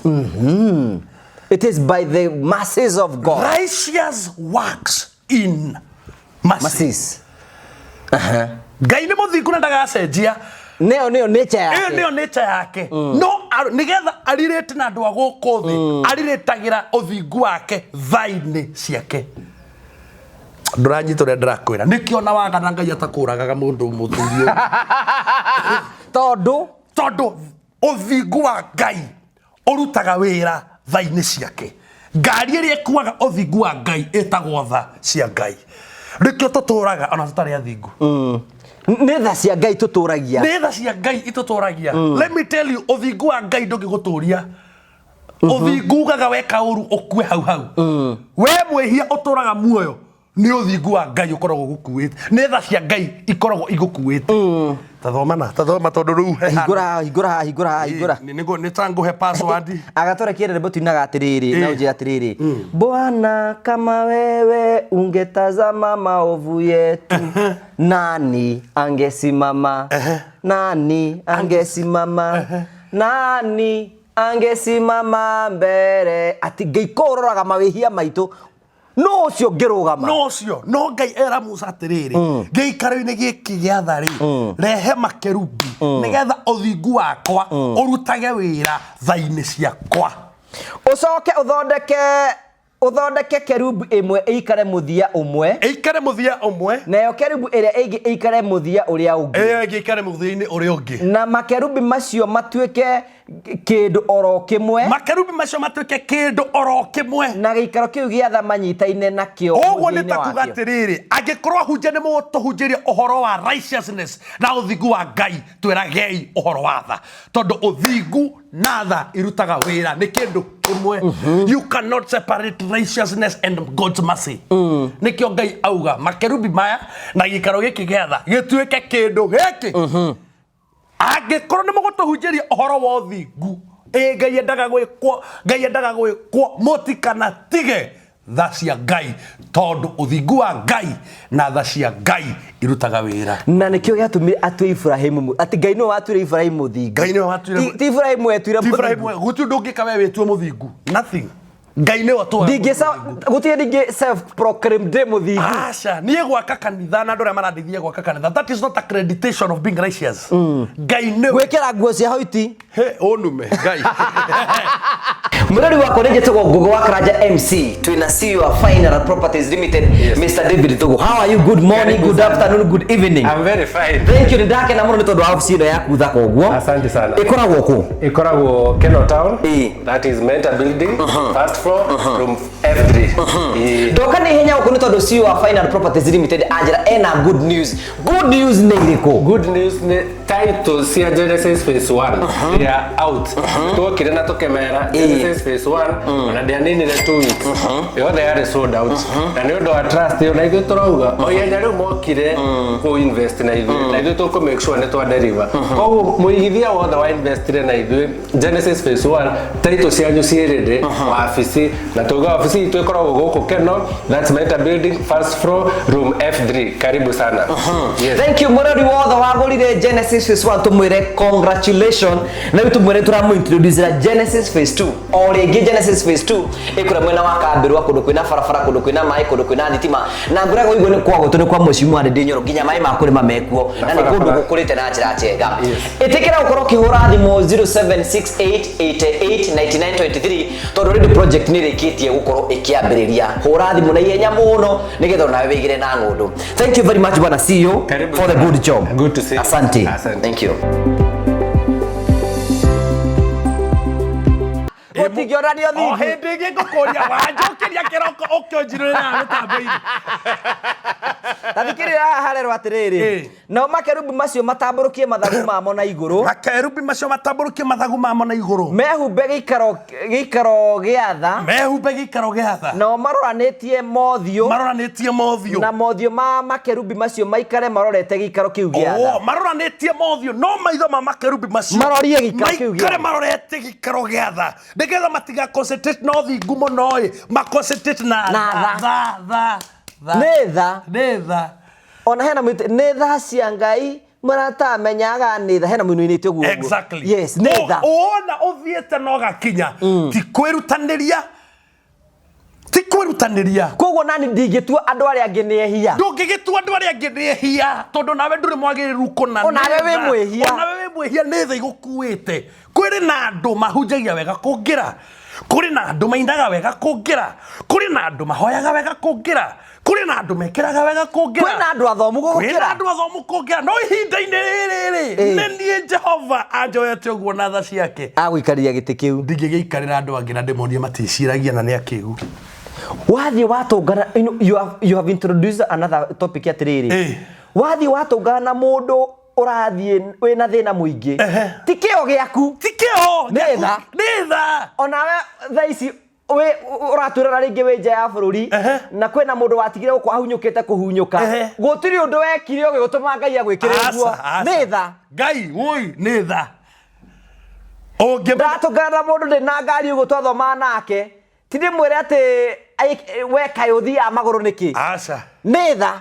it is by the masses of God righteous works in masses Ngai ni muthingu na ndagacenjia neo nature yake neo nature yake no nigetha aririte na andu a guku thi ariritagira uthingu wake thaini ciake nduranyitore ndirakwira nikiona wagana Ngai atakuraga mundu muthurio tondu uthingu wa Ngai urutaga wira thaini ciake ngari iria ikuaga uthingu wa Ngai itagwo tha cia Ngai nikio tuturaga ona tutari athingu nĩ tha cia Ngai tuturagia let me tell you uthingu wa Ngai ndungiguturia uthingu ugaga weka uru ukue hau we mwihia uturaga muoyo ni uthingu wa Ngai ukoragwo gukuite nĩ tha cia Ngai ikoragwo igukuite tathoma tondu riu hingura ni tanguhe password agatorekia rĩmbo tuinaga atiriri na unjia atiriri Bwana kama wewe ungetazama maovu yetu nani angesimama nani angesimama mbere ati Ngai kororaga mawihia maitu no cio ngirugama no Ngai era Musa atiriri gikaro-ini giki giatha ri rehe makerubi nigetha uthingu wakwa urutage wira thaini ciakwa ucoke uthondeke kerubu imwe ikare muthia umwe nayo kerubu iria ingi ikare muthia uria ungi ikare muthia-ini uria ungi na makerubi macio matuike kindu oro kimwe na gikaro kiu giatha manyitaine nakio oguo ni takuga atiriri angikorwo ahunjia ni mutuhunjiria uhoro wa righteousness na uthingu wa Ngai twiragei uhoro wa tha tondu uthingu na tha irutaga wira ni kindu kimwe you cannot separate righteousness and God's mercy nikio Ngai auga makerubi maya na gikaro giki giatha gituike kindu giki angikorwo ni mugutuhunjiria uhoro wa uthingu Ngai endaga gwikwo mutikana tige tha cia Ngai tondu uthingu wa Ngai na tha cia Ngai irutaga wira. Na nikio giatumire atwe Ibrahimu ati Ngai no watwire Ibrahimu muthingu. Ngai no watwire ti Ibrahimu etwire muthingu. Ibrahimu gutu ndungika we wetwe muthingu. Nothing. Ngai ne watwa. Gutie dinge self proclaimed muthingu. Asha nie gwaka kanitha na andu aria marandithia gwaka kanitha. That is not accreditation of being righteous. Ngai ne gwekera nguo cia hoiti. He onume Ngai. Murari wako nje tuko Gogo wa Karanja MC twina CEO wa Final Properties Limited. Yes. Mr. David Togo, how are you? Good morning, good afternoon, good evening. I'm very fine. Thank you. Ndake na muno ni tondu wa office ino yaku thako guo. Asante sana. Ikoragwo ku? Ikoragwo Keno Town. That is Menta building, first floor, room F3. Doka ni henya uko ni tondu CEO wa Final Properties Limited Angela ena good news. Good news ni iriko? Good news ni title cia Genesis phase 1 they are out. Tukire na tukemera Genesis phase 1 na dia nini na 2 weeks. Yothe yari sold out. Na ni undu wa trust yo na ithu turauga oyenya riu mokire ku invest na ithu. Na ithu tuko make sure ni twa deliver. Koguo muigithia wothe wa invest na ithu Genesis phase 1 title cianyu ciirinde wa office na tuga office itu ikoragwo guku Keno, that's Meta building, first floor, room F3. Karibu sana. Yes. Thank you Murari wothe wagurire Genesis phase 1 tumwire congratulations. Na itu tumwire turamu introduce Genesis phase 2. Orege Genesis phase 2 ikura mwena wa Kambiru kundu kwina farafara kundu kwina mai kundu kwina thitima na ngurago igwe ni kwa goto ni kwa mheshimiwa Ndindi Nyoro nginya mai makuri mamekuo na ni kundu gukurite na njira njega. Itikira ukoro kihura thimo 0768889923 tondu ready project ni rikitie gukorwo ikiambiriria hura thimo na ihenya muno nigetho nawe wigire na ngundu. Thank you very much bwana CEO for the good job. Good to see you. Asante. Thank you. Otigiora ni othi. Oh hindi ngikuria wanjukiria kiroko okionjirire na mitambo-ini. Tathikirira harero atiriri. No makerubi macio matamburukie mathagu mamo na iguru. Makerubi macio matamburukie mathagu mamo na iguru. Mehumbe gikaro giatha. Mehumbe gikaro giatha. No maroranitie mothio. Maroranitie mothio. Na mothio ma makerubi macio maikare marorete gikaro kiu giatha. Oh, maroranitie mothio no maitho ma makerubi macio. Marorie gikaro kiu giatha. Maikare marorete gikaro giatha. Nigetha matiga concentrate no thingu muno ma concentrate na tha. Ona hena mwite netha cia Ngai marata menyaga netha hena mwini ite guo. Exactly. Yes, netha. Ona uthiete no gakinya ti kwirutaniria. Koguo nani ndingitua andu aria angi ni ehia. Ndungigitua andu aria angi ni ehia tondu nawe nduri mwagiriru kuna. Onawe wi mwehia. Onawe wi mwehia netha igukuite. Kwiri na andu mahunjagia wega kungira. Kuri na andu mainaga wega kungira. Kuri na andu mahoyaga wega kungira. Kuri na andu mekiraga wega kungira. Kuri na andu athomu gukira. Kuri na andu athomu kungira. No ihinda-ini riri nie Jehova anjoyete uguo na tha ciake. Agwikaria giti kiu. Ndingigiikarira andu angi na ndimonie maticiragia na ni akigu. Wathi watungana you have introduced another topic atiriri. Wathi watungana na mundu urathie wina thina muingi. Tikio giaku. Tikio. Netha. Onawe thaici we uraturana ringi winja ya bururi na kwena mundu watigire guko ahunyukite kuhunyuka gutiri undu wekire ugituma Ngai agwikire guo. Netha. Ngai woi netha. Ndatungana na mundu ndi na ngari ugo twathoma nake. Tindi mwere ati weka yuthia maguru niki. Aca. Netha.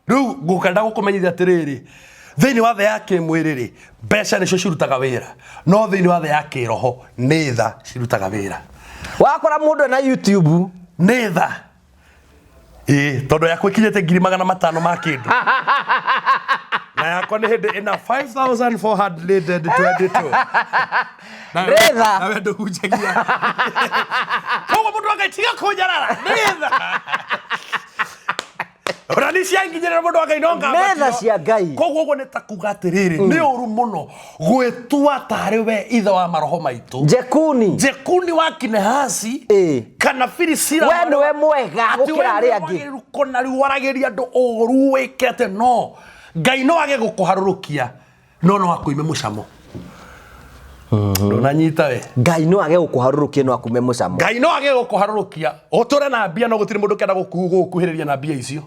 Riu ngukenda gukumenyithia atiriri. Thiini wa tha ya kimwiriri mbeca nicio cirutaga wira. No thiini wa tha ya kiroho netha cirutaga wira. Wakora mundu na YouTube netha. Tondu yakwa ikinyete 500 ma kindu. Na yakwa ni hindi ina 5422. Netha. Na wendo hunjagia. Koguo mundu agatiga kunjarara. Netha. Orani cia nginyira mundu akainonga netha cia Ngai. Koguo uguo ni ta kuga atiriri ni uru muno gwitua tari we ithe wa maroho maitu Jekuni wa Kinehasi kana Filisira we niwe mwega gukira ari angi kona ri waragiria andu oru wikete no Ngai no age gukuharurukia no akuime mucamo. Ndonanyita we. Ngai no age gukuharurukia no akuime mucamo. Ngai no age gukuharurukia uture na mbia no gutiri mundu kenda gukuhiriria na mbia icio.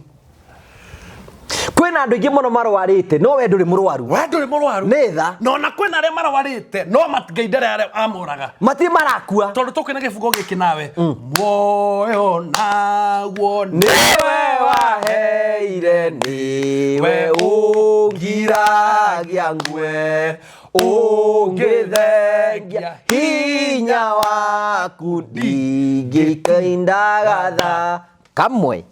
kwina andu ingi muno marwarite no we nduri murwaru we nduri murwaru nĩ tha no na kwina aria marwarite no matingeindere aria amuraga mati marakua tondu tukina gibugo giki nawe muoyo naguo niwe waheire niwe ungiragia ngwe ungithengia hinya waku ndingĩikaindaga tha kamwe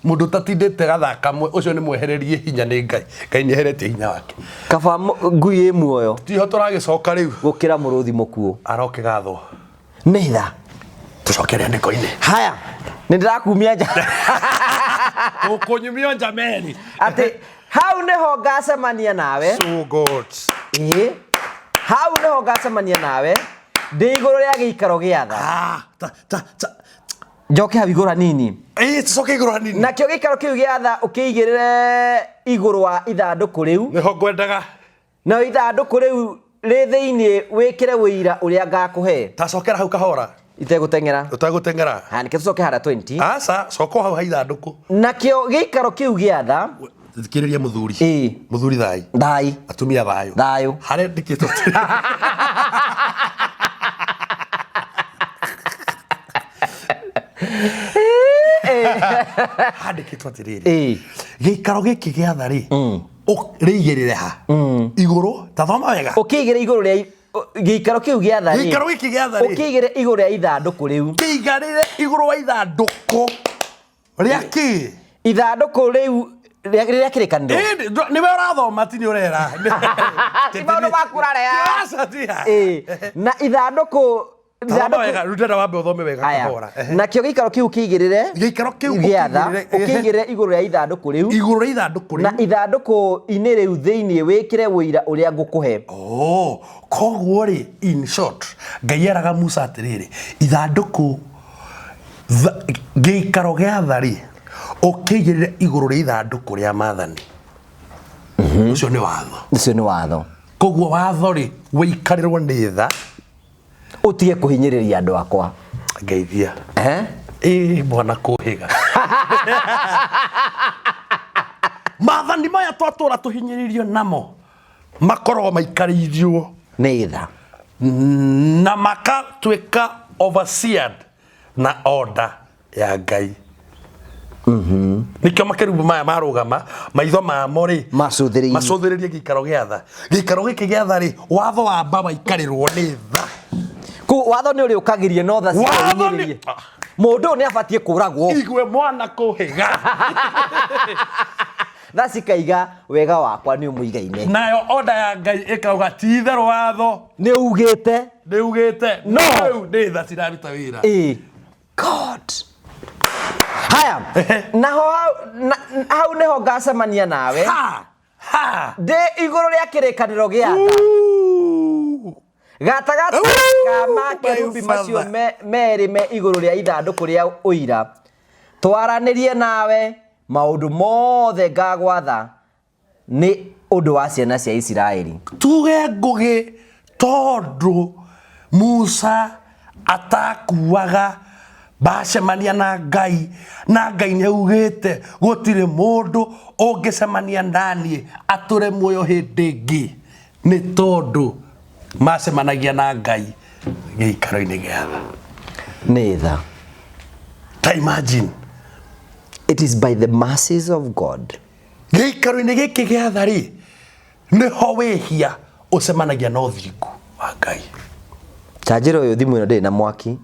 mundu tatindite gatha kamwe ucio ni mwehererie hinya ni ngai ngai ni eheretie hinya wake kaba ngui muoyo tiho turagicoka riu gukira muruthi mukuo aroke gatho nĩ tha tucokere ndiko-ini haya nĩ ndĩrakumia nja ukunyumio njameni atĩ hau nĩho ngacemania nawe so god hau nĩho ngacemania nawe ndĩ igũrũ rĩa gĩikaro gĩa tha njoke hau igũrũ hanini tucoke igũrũ hanini nakĩo gĩikaro kĩu gĩa tha ũkĩigĩrĩre igũrũ wa ithandũkũ rĩu nĩho ngwendaga na ithandũkũ rĩu rĩ thĩinĩ wĩkĩre wĩira ũrĩa ngakũhe tacokera hau kahora itegũteng'era utaguteng'era nĩkĩo tũcoke harĩa 20 aca coko hau ha ithandũkũ nakĩo gĩikaro kĩu gĩa tha thikĩrĩria muthuri muthuri thai thai atumia thayũ thayũ harĩa ndĩkĩtwo handĩkĩtwo atĩrĩrĩ gĩikaro gĩkĩ gĩa tha rĩ rĩigĩrĩre ha igũrũ ta thoma wega ũkĩigĩre igũrũ rĩa gĩikaro kĩu gĩa tha rĩ gĩikaro gĩkĩ gĩa tha rĩ ũkĩigĩre igũrũ rĩa ithandũkũ rĩu kĩigarĩre igũrũ wa ithandũkũ rĩa kĩ ithandũkũ rĩu rĩrĩa kĩrĩkanĩro nĩwe ũrathoma ti nĩ ũrera ti maũndũ maku ũrareha na ithandũkũ rutera wambe ũthome wega kahora nakĩo gĩikaro kĩu kĩigĩrĩre gĩikaro kĩu gĩa tha ũkĩigĩrĩre igũrũ rĩa ithandũkũ rĩu igũrũ rĩa ithandũkũ rĩu na ithandũkũ-inĩ rĩu thĩinĩ wĩkĩre wĩira ũrĩa ngũkũhe koguo rĩ in short ngai eraga Musa atĩrĩrĩ ithandũkũ gĩikaro gĩa tha rĩ ũkĩigĩrĩre igũrũ rĩa ithandũkũ rĩa maathani ũcio nĩ watho ũcio nĩ watho koguo watho rĩ wĩikarĩrwo nĩ tha utige kuhinyiriria andu akwa ngeithia mwana kũhĩga maathani maya twatũra tũhinyĩrĩirio namo makoragwo maikarĩirio nĩ tha na makatuĩka overseered na order ya ngai nikio makerubu maya marugama maitho mamo rĩ macũthĩrĩrie gĩikaro gĩa tha gĩikaro gĩkĩ gĩa tha rĩ watho wa baba ikarirwo nĩ tha ku watho nĩ ũrĩ ũkagirie no tha ciĩnyĩrĩrie mũndũ nĩ abatie kũragwo igwe mwana kũhĩga tha cikaiga wega wakwa nĩ ũmũigaine nayo order ya ngai ĩkauga ti itherũ watho nĩ ugĩte no nĩ tha ciraruta wĩra God haya naho hau nĩho ngacemania nawe ndĩ igũrũ rĩa kĩrĩkanĩro gĩa tha gatagatĩ ka makerubi macio merĩ me igũrũ rĩa ithandũkũ rĩa ũira twaranĩrie nawe maũndũ mothe ngagwatha nĩ ũndũ wa ciana cia Isiraeli tuge ngũgĩ tondũ Musa atakuaga bacemania na ngai nĩ augĩte gũtirĩ mũndũ ũngĩcemania naniĩ atũre muoyo hĩndĩ ĩngĩ nĩ tondũ macemanagia na ngai gĩikaro-inĩ gĩa tha nĩ tha ta imagine it is by the mercies of God gĩikaro-inĩ gĩkĩ gĩa tha rĩ nĩho wĩhia ũcemanagia na ũthingu wa ngai chanjĩra ũyũ thimũ ĩno ndĩrĩ na mwaki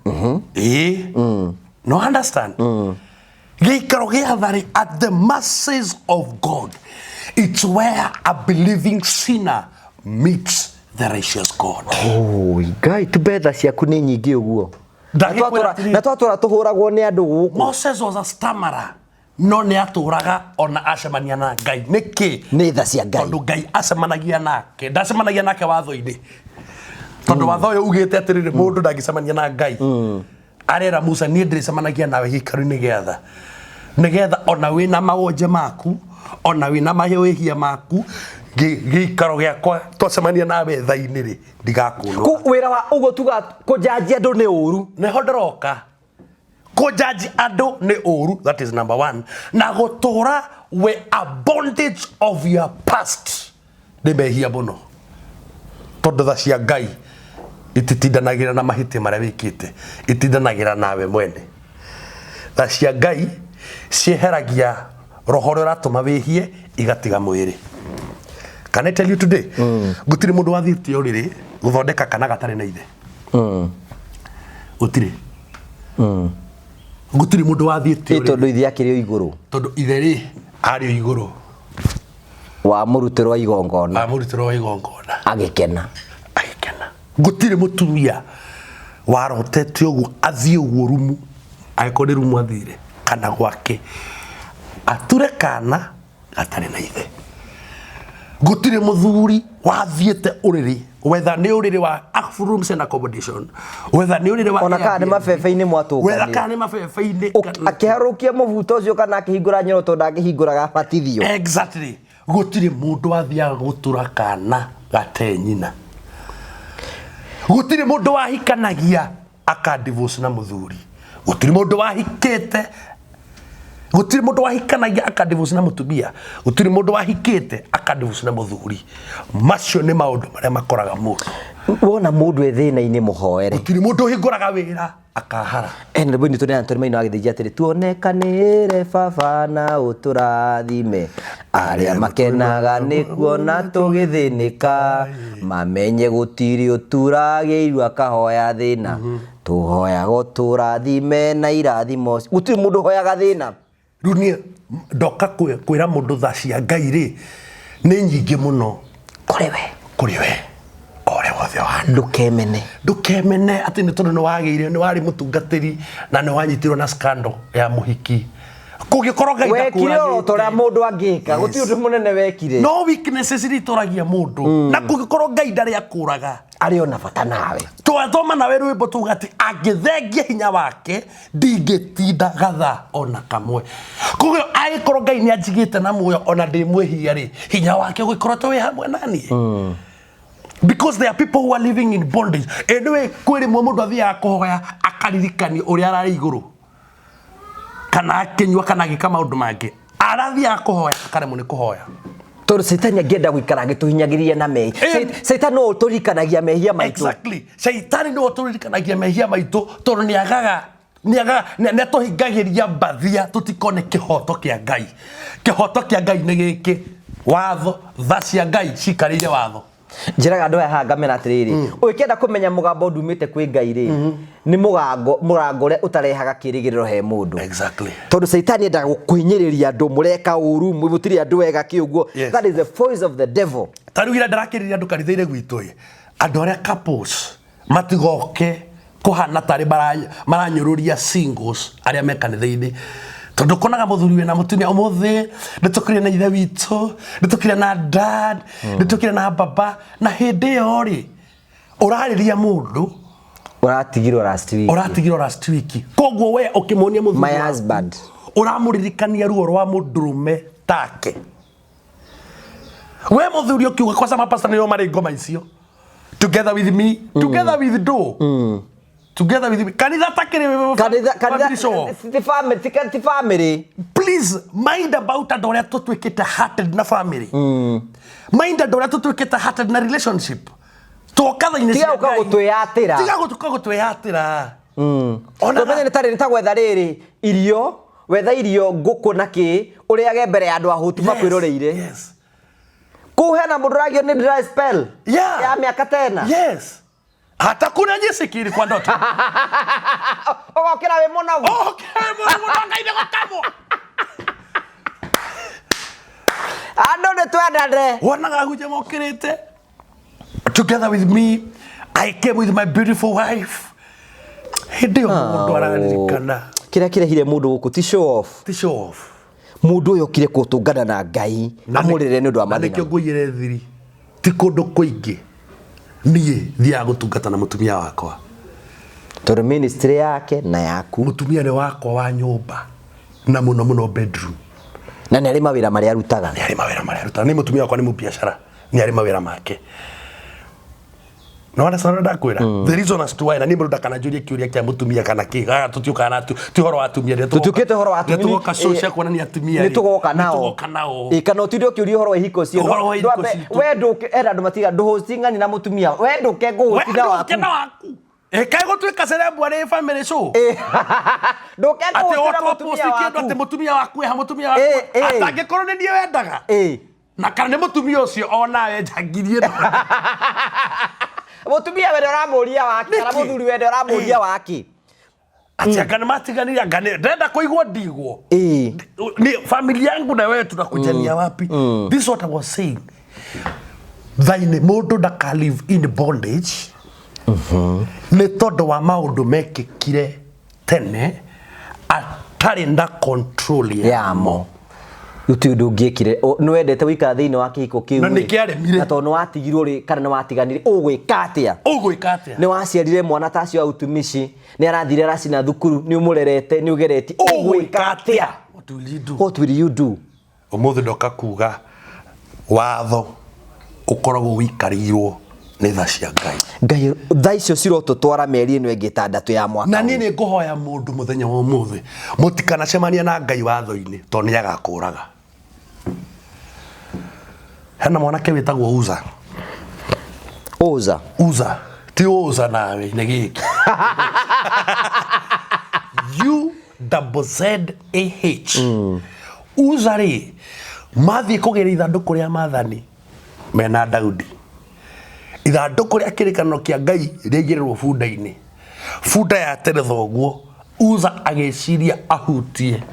no understand gĩikaro gĩa tha rĩ at the mercies of God it's where a believing sinner meets the righteous God Ngai tubetha ciaku nĩ nyingĩ ũguo na twatũra tũhũragwo nĩ andũ gũkũ Moses was a stammerer no nĩ atũraga ona acemania na ngai nĩkĩ nĩ tha cia ngai tondũ ngai acemanagia nake ndacemanagia nake watho-inĩ tondũ watho ũyũ ugĩte atĩrĩrĩ mũndũ ndangĩcemania na ngai arera Musa niĩ ndĩrĩcemanagia nawe gĩikaro-inĩ gĩa tha nĩgetha ona wĩna mawonje maku ona wĩna mahĩhia maku gĩikaro gĩakwa twacemania nawe tha-inĩ rĩ ndigakuona wĩra wa ũguo tuga kũnjanjia andũ nĩ ũru nĩho ndĩroka Kujaji ado ne oru, that is number 1. Na gotora we a bondage of your past. De behia bono. Todo da cia Ngai ititindanagira na mahite maria wikite. Itindanagira nawe mwene. Da cia Ngai cieheragia roho ria ratuma wihie igatiga mwiri. Can I tell you today? Gutiri mundu wathite uriri guthondeka kana gatari na ithe. Gutiri. Gutiri mundu wathite uriri. Tondu ithe akiri iguru. Tondu ithe ri ari iguru. Wa murutiro igongona. Wa murutiro igongona. Agikena. Gutiri mutumia warotete ugu athie ugu rumu aikore rumu athire kana gwake ature kana gatari na ithe. Gutiri muthuri wathiete uriri whether ni uriri wa rooms and accommodation whether ni uriri wa ona kana mafefeini mwatuka whether kana mafefeini akiharukia muvuto ucio kana akihingura nyoro tondu akihinguraga batithio. Exactly. Gutiri mundu athia gutura kana gate nyina. Gutiri mundu wahikanagia aka divorce na muthuri. Gutiri mundu wahikete. Gutiri mundu wahikanagia aka divorce na mutumia. Gutiri mundu wahikete aka divorce na muthuri. Macio ni maundu maria makoraga mundu. Wona mundu ethina-ini muhoere. Gutiri mundu hinguraga wira akahara. Ene bwini tune Anthony Maina agithijia atiri tuonekanire baba na uturathime aria makenaga ni kuona tugithinika mamenye gutiri uturagiirwa kahoya thina tuhoya guturathime na irathimo gutiri mundu hoyaga thina. Runia ndoka kwira mundu tha cia Ngai ri ni nyingi muno kuri we ore wothe wa ndukemene ati ni tondu ni wageire ni wari mutungatiri na ni wanyitirwo na scandal ya muhiki kugikorwo Ngai wekire tora mundu angika guti undu munene wekire no weaknesses iritoragia mundu na kugikorwo Ngai ndari akuraga ari ona bata nawe twathoma nawe rwimbo tugati agithengia hinya wake ndingitinda gatha ona kamwe kugio agikorwo Ngai ni anjigite na muoyo ona ndi mwihia ri hinya wake gugikorwo twi hamwe nani. Because there are people who are living in bondage. Anyway, kwiri mundu athia kuhoya akaririkani uri arari iguru. Kana akenywa kana gika maundu mangi. Arathia kuhoya akaremwo ni kuhoya. Tondu Satan angienda guikara agituhinyagiria na mehi. Satan no uturikanagia mehia maitu. Exactly. Satan no uturikanagia mehia maitu tondu ni atuhingagiria mbathia tutikone kihoto kia Ngai. Kihoto kia Ngai ni giki watho tha cia Ngai cikarire watho. Njiraga andu aya ngamena atiriri ukienda kumenya mugambo ndumite kwi Ngai ri ni murango ria utarehaga kirigiriro he mundu. Exactly. Tondu Satan endaga gukuhinyiriria andu mureka uru mutiri andu wega kiuguo. That is the voice of the devil. Tarugira ndarakiriria andu kanitha-ini gwitu andu aria couples matigoke kuhana tari maranyururia singles aria me kanitha-ini. Tondu konaga muthuri we na mutumia umuthi nitukire na ithe witu nitukire na dad nitukire na baba na hindi yo ri urariria mundu uratigirwo last week koguo we ukimonia muthuri my husband uramuririkania ruo rwa mundurume take we muthuri ukiuga kwa sama pastor niyo mari ngoma icio together with me together with do together with me kanitha takire the family please mind about andu aria tutwikite hearted na family mind andu aria tutwikite hearted na relationship tokatha-ini tiga gutwiyatira ona menye nitari nitagwetha riri irio wetha irio nguku na ki uriage mbere ya andu ahutu makwiroreire. Yes. Kuhena mundu ragio ni dry spell ya miaka tena. Yes. Hata kuna nyesikiri kwa ndoto. Ogokira we munogu. Ngai ni gutamo. Ando ne twendane. Wonaga huje mokirite. Together with me, I came with my beautiful wife. Hindi mundu araririkana. Kira kirehire mundu guku ti show off. Ti show off. Mundu uyo kire kutungana na Ngai amurire ni ndu amathina. Nikio nguyire thiri. Ti kundu kuingi. Niye thia gutungata na mutumia wakwa. Tondu ministry yake na yaku. Mutumia ni wakwa wa nyumba. Na muno bedroom. Na ni ari mawira mari arutaga. Ni mutumia wakwa ni mubiashara. Ni ari mawira make. No wala sana ndakwira the reason as to why na ni mruda kana jurie kiuria kia mutumia kana kiga tutioka na tu horo atumia tutukite horo atumia tugoka social kuona ni atumia ni tugoka nao kana utirio kiuria horo hiko cio we nduke era ndu matiga ndu hostingani na mutumia we nduke ngutina waku kai gutwika celeb ari family show nduke ngutina mutumia waku ati mutumia waku ha mutumia waku atangikorwo ni nie wendaga na kana ni mutumia ucio ona we njangirie mutumia wende ramuria waki kana muthuri wende ramuria waki atia kana matiganira ngane ndenda kuigwa ndigwo ni family yangu na wewe tunakujania wapi this is what I was saying thaine mundu ndaka live in bondage ni todo wa maundu mekikire tene atari nda control yamo utu ndungikire no wendete wika thiini wa kihiko kiu na nikiaremire na to no watigirwo ri kana no watiganire ugwika atia ni waciarire mwana tacio autumishi ni arathire racina thukuru ni umurerete ni ugereti ugwika atia what will you do umuthi ndoka kuga watho ukoragwo wikarirwo ni tha cia ngai tha icio cirotutwara meri ino ingi tandatu ya mwaka na nini nguhoya mundu muthenya wa umuthi mutikana cemania na ngai watho-ini to ni agakuraga hena mwanake witagwo Uza ti Uza nawe ni giki UZZAH Uza ri mathie kugeria ithanduku ria mathani mena Daudi ithanduku ria kirikano kia ngai rigirirwo bunda-ini bunda ya tere thoguo Uza ageciria ahutie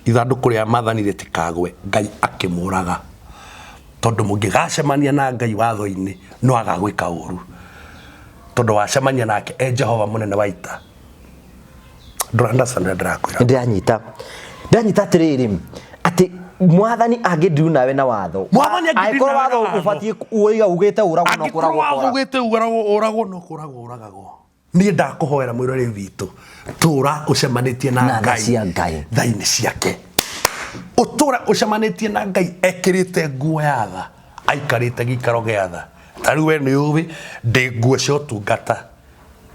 ithanduku ria mathani ritikagwe ngai akimuraga tondu mungigacemania na ngai watho-ini no agagwika uru tondu wacemania nake Jehova munene waita nduranda sana ndirakwira ndanyita tiriri ati mwathani angidu nawe na watho mwathani angidu nawe watho ubatie uiga ugite uragwo no kuragwo watho ugite uragwo no kuragwo uragagwo ni ndakuhoera mwirore witu tura ucemanitie na ngai thaini ciake utura ucemanitie na ngai ekirite nguo ya tha aikarite gikaro gia tha tari we ni ubi ndi nguo cio tungata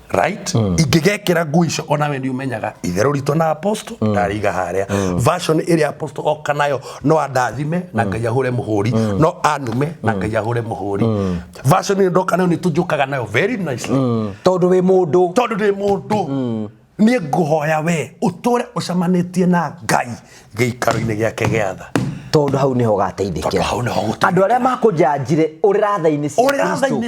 right ingigekira nguo icio ona we ni umenyaga itherũ ritũ na apostle ndariga haria version ĩrĩa apostle oka nayo no andathime na ngai ahure muhuri no anume na ngai ahure muhuri version ĩyo ndoka nayo ni tunjukaga nayo very nicely tondu wi mundu ni nguhoya we uture ucemanitie na ngai gĩikaro-inĩ gĩake gĩa tha tondu hau niho gateithikira andu aria makunjanjire urira thaini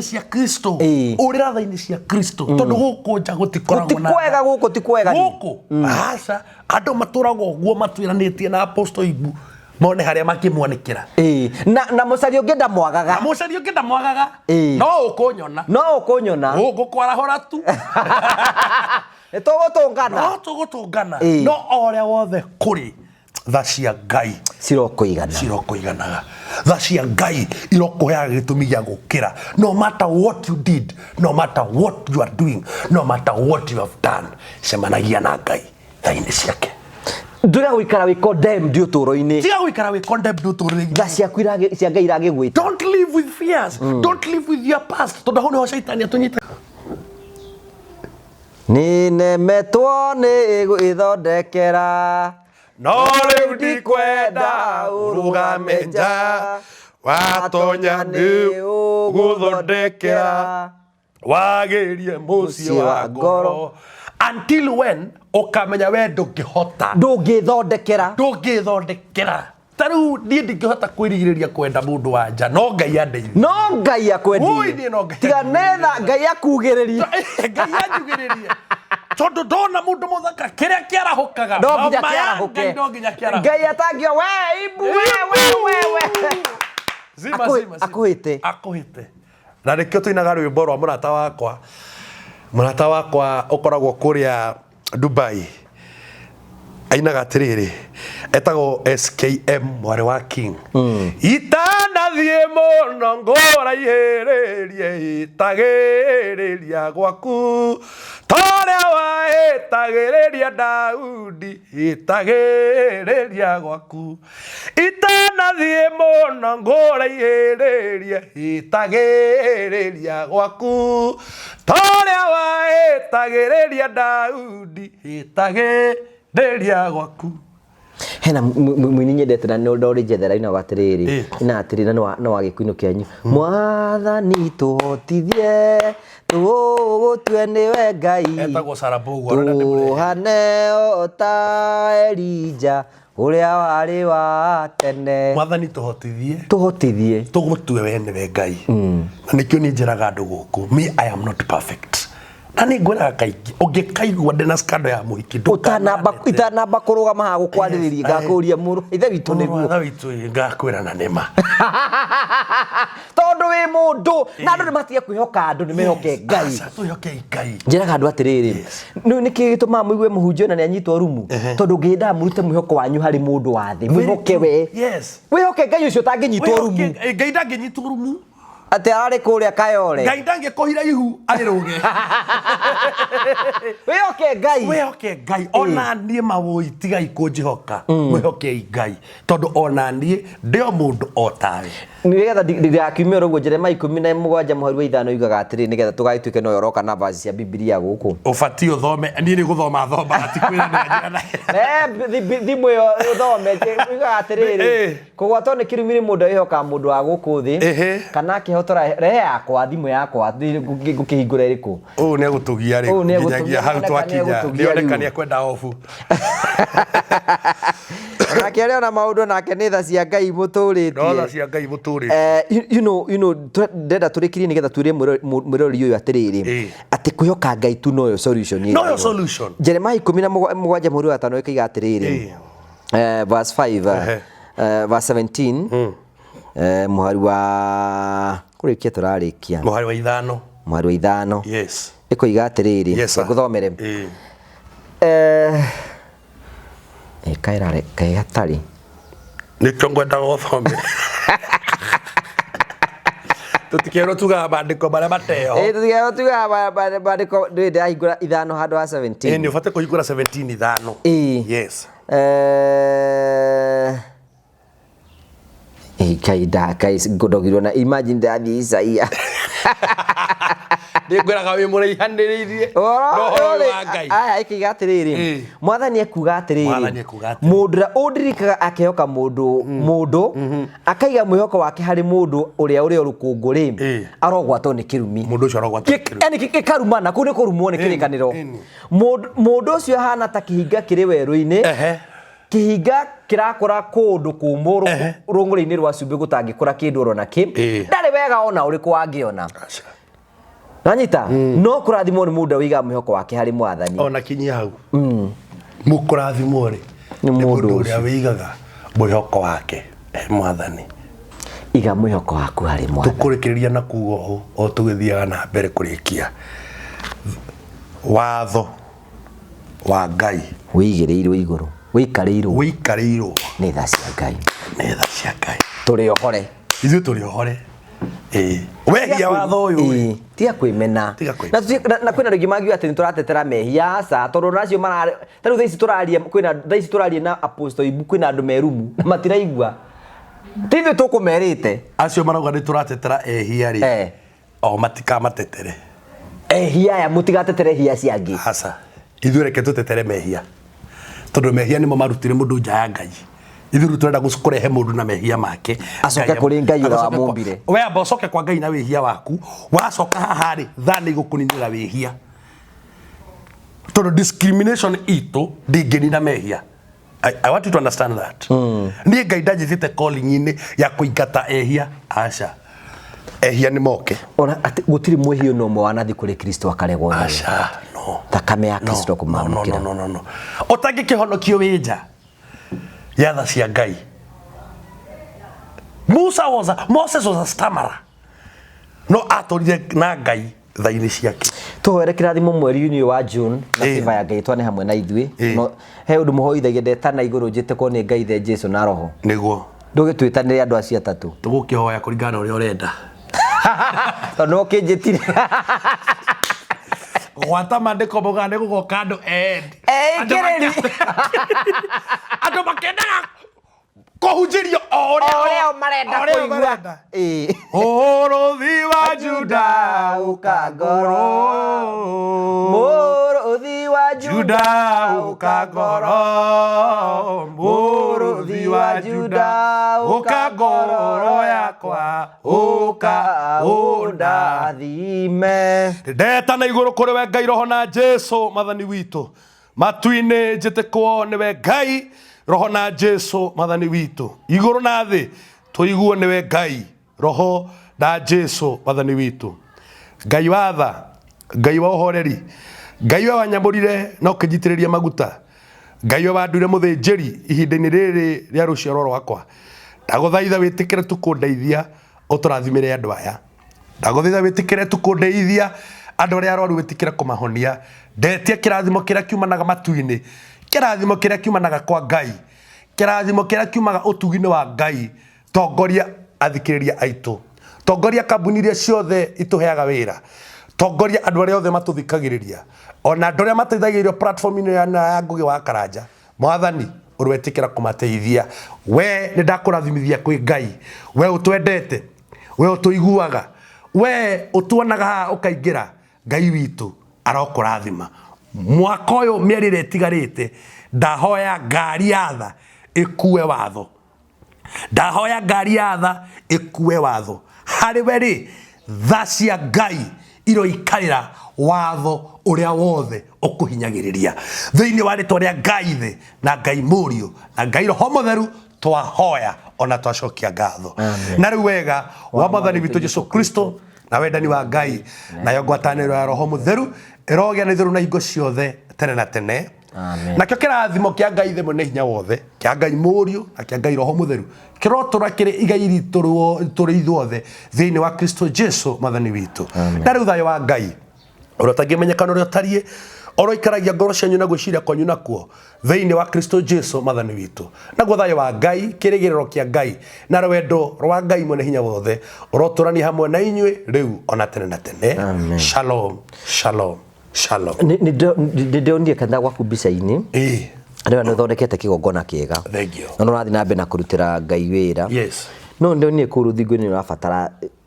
cia Kristo urira thaini cia Kristo tondu guku nja gutikoragwo na kwega guku ti kwega guku aca andu maturagwo guo matwiranitie na apostle Ibu mone haria makimwanikira na mucario ngenda mwagaga no ukunyona ngukwarahora tu tugutungana no oria wothe kuri tha cia ngai cirokuiganaga tha cia ngai irokuheaga gitumi gia gukira no matter what you did no matter what you are doing no matter what you have done cemanagia na ngai thaini ciake ndura guikara wi condemned uturo-ini tiga guikara wi condemned uturo-ini tha ciaku cia ngai iragigwita don't live with fears don't live with your past tondu hau niho shaitani atunyita ninemetwo ni gwithondekera no riu ndikwenda urugame nja watonya ni guthondekera wagirie muciĩ wa ngoro until when ukamenya we ndungithondekera tariu nie ndingihota kwirigiriria kwenda mundu wa nja no ngai andeithie no ngai akwendie tiga netha ngai akugiririe ngai anjugiririe tondu ndona mundu muthaka kiria kiarahukaga no nginya kiarahuke ngai atangio we Ibu we zima akuhite na nikio tuinaga rwimbo rwa murata wakwa ukoragwo kuria Dubai ainaga atiriri etagwo SKM mwari wa King itanathie muno ngora ihiririe itagiriria gwaku toria wahĩtagĩrĩria Daudi hĩtagĩrĩria gwaku itanathiĩ mũno ngũraihĩrĩria hĩtagĩrĩria gwaku toria wahĩtagĩrĩria Daudi hĩtagĩrĩria gwaku. Hena mwini nyendete na no ndori njethera ina watiriri ina atiri na no wagikuino kianyu Mwathani tuhotithie tugutue niwe Ngai etagwo Sarabogu tuhane ota Elija uria wari wa tene. Mwathani tuhotithie tugutue we niwe Ngai na nikio ni njiraga andu guku me I am not perfect. Nani ngwira kaiki ungikaigwa ndena skando ya muhiki itanamba kurugama ha gukwaririria ngakuria muru ithe witu niguo ithe witu ngakwira na nema tondu wi mundu na andu nimatie kwihoka andu nimehoke Ngai tuhoke Ngai njiraga andu atiriri nu niki gituma muigue muhunjio na nianyitwo rumu tondu ngienda murute mwihoko wanyu hari mundu wa thi mwihoke we wihoke Ngai ucio tanginyitwo rumu Ngai ndanginyitwo rumu ate arari kuria Kayole Ngai ndangikuhira ihu ariruge wihoke Ngai ona nie mawoi tiga ikunjihoka wihoke Ngai tondu ona nie ndio mundu otawe nigetha ndigakiumia rugo Jeremia 17 muhari wa 5 yugaga atiri nigetha tugagituike no yoroka na verse cia Biblia guku ubati uthome nie ni guthoma thomba atikwira na thimu yo uthome yugaga atiri kugwatwo ni kirumiri mundu wihoka mundu wa guku thi kana kihotora rehe yakwa thimu yakwa ngukihingura iriku ne gutugia ri nginyagia hau twakinya nionekania kwenda ofu nake ari ona maundu nake ni tha cia Ngai muturite no tha cia Ngai muturite you know ndenda turikirie nigetha tuire mwirori uyu atiriri ati kwihoka Ngai tu noyo solution Jeremia 17 muhari wa 5 ikiga atiriri verse 5 verse 17 muhari wa kurikia turarikia muhari wa 5 yes ikoiga atiriri nguthomere kairare kaigatari nikyo ngwenda guthome tutikero tuga bandiko bara mateo tutikero tuga bandiko ndwende ahingura 5 handu ha 17 ni ufate kuhingura 17 5 yes kaida ngudogirwo na imagine ndathi Isaia ndingwiraga wi muraihaniririe no wa Ngai aya ikiga atiriri Mwathani ekuga atiriri mundu undirikaga akehoka mundu akaiga mwihoko wake hari mundu uria rukunguri arogwatwo ni kirumi mundu ucio arogwatwo yani kikarumana kune kurumwo ni kirikaniro mundu ucio hana ta kihinga kiri weru-ini kihinga kirakora kundu kumuru runguri-ini rwa cumbi gutangikura kindu rona ki ndari wega ona uriku wangiona nanyita no kurathimwo ni mundu wiga mwihoko wake hari Mwathani ona kinyia hau mukurathimwo ri ni mundu uria wigaga mwihoko wake Mwathani iga mwihoko waku hari Mwathani tukurikiria na kugo o tugithiaga na mbere kurikia watho wa Ngai wigireirwo iguru wikareirwo ni tha cia Ngai turi ohore ithu turi ohore wehia watho uyu tiga kwimena na kwina ringi magiu ati nituratetera mehia sa tondu nacio mara taru thaici turaria kwina thaici turaria na apostle ibu kwina andu merumu na matiraigua tithu tukumerite acio marauga ni turatetera ehia ri o matika matetere ehia ya mutigatetere hia ciangi hasa ithu reke tutetere mehia tondu mehia nimo marutire mundu nja ya Ngai ithu turenda gukurehe mundu na mehia make acoke kuri Ngai ura wa mumbire we abocoke kwa Ngai na wehia waku wacoka haha ri thani gukuninira wehia tondu discrimination ito ndingeni na mehia I want you to understand that ni Ngai ndajithite calling-ini ya kuingata ehia aca ehia ni moke ona ati gutiri mwehio no mwe wanathi kuri Kristo akaregwo aca no takame ya Kristo kumamukira no otangi kihonokio winja yatha cia Ngai Moses was a stammerer no atorire na Ngai thaini ciake tuhoere kirathimo mweri-ini wa June na sifa ya Ngai twane hamwe na ithui no he undu muhoithagia ndetana iguru njite ko ni Ngai the Jesu na roho niguo ndugitwitanire andu acio atatu tugukihoya kuringana uria urenda no kinjitire gwata mandĩko mũgane gũgoka andũ kĩrĩri andũ makendaga kũhunjĩrio o ũrĩa marenda kũigua mũrũthi wa Juda ũkangoro mũrũthi wa Juda ũkangoro mũrũthi wa Juda ũkangoro yakwa ũka ũndathime ndetana igũrũ kũrĩ we Ngai roho na Jesu mathani witũ matu-inĩ njĩtĩkwo nĩwe Ngai roho na Jesu mathani witũ igũrũ na thĩ tũiguo nĩwe Ngai roho na Jesu mathani witũ Ngai wa tha Ngai wa ũhoreri Ngai wa wanyamũrire na ũkĩnjitĩrĩria maguta Ngai wa nduire mũthĩnjĩri ihinda-inĩ rĩrĩ rĩa rũciaro rwakwa ndagũthaitha wĩtĩkĩre tu kũndeithia ũtũrathimĩre andũ aya ndagũthaitha wĩtĩkĩre tu kũndeithia andũ arĩa arwaru wĩtĩkĩre kũmahonia ndetia kĩrathimo kĩrĩa kiumanaga matu-inĩ kĩrathimo kĩrĩa kiumanaga kwa Ngai kĩrathimo kĩrĩa kiumaga ũtugi-inĩ wa Ngai tongoria athikĩrĩria aitũ tongoria kambuni iria ciothe itũheaga wĩra tongoria andũ arĩa othe matũthikagĩrĩria ona andũ arĩa mateithagĩrĩrio platform-inĩ ya Ngũgĩ wa Karanja mwathani ũrwetĩkĩra kũmateithia we nĩ ndakũrathimithia kwĩ Ngai we ũtwendete we ũtũiguaga we ũtuonaga haha ũkaingĩra Ngai witũ arokũrathima mwaka ũyũ mĩeri ĩrĩa ĩtigarĩte ndahoya ngari ya tha ĩkue watho ndahoya ngari ya tha ĩkue watho harĩ we rĩ tha cia Ngai iroikarĩra watho ũrĩa wothe ũkũhinyagĩrĩria thĩinĩ wa rĩtwa rĩa Ngai thĩ na Ngai Mũriũ na Ngai Roho Mũtheru twahoya ona twacokia ngatho na rĩu wega wa Mwathani witũ Jesũ Kristo na wendani wa Ngai nayo ngwatanĩro ya Roho Mũtheru ĩrogĩa na ithuĩ na hingo ciothe tene na tene nakĩo kĩrathimo kĩa Ngai thĩ mwene hinya wothe kĩa Ngai Mũriũ na kĩa Ngai Roho Mũtheru kĩrotũra kĩrĩ igai ritũ tũrĩ ithuothe thĩinĩ wa Kristo Jesũ Mwathani witũ na rĩu thayũ wa Ngai ũrĩa ũtangĩmenyekana ũrĩa ũtariĩ oroikaragia ngoro cianyu na gwĩciria kwanyu nakuo thĩinĩ wa Kristo Jesũ Mwathani witũ naguo thayũ wa Ngai kĩrĩgĩrĩro kĩa Ngai na rwendo rwa Ngai mwene hinya wothe ũrotũrania hamwe na inyuĩ rĩu ona tene na tene shalom shalom shalom ndonire kana gwaku mbica-inĩ rĩu nĩ ũthondekete kĩgongona kĩega na ũrathiĩ na mbere na kũrutĩra Ngai wĩra no ndonire kũu rũthingo-inĩ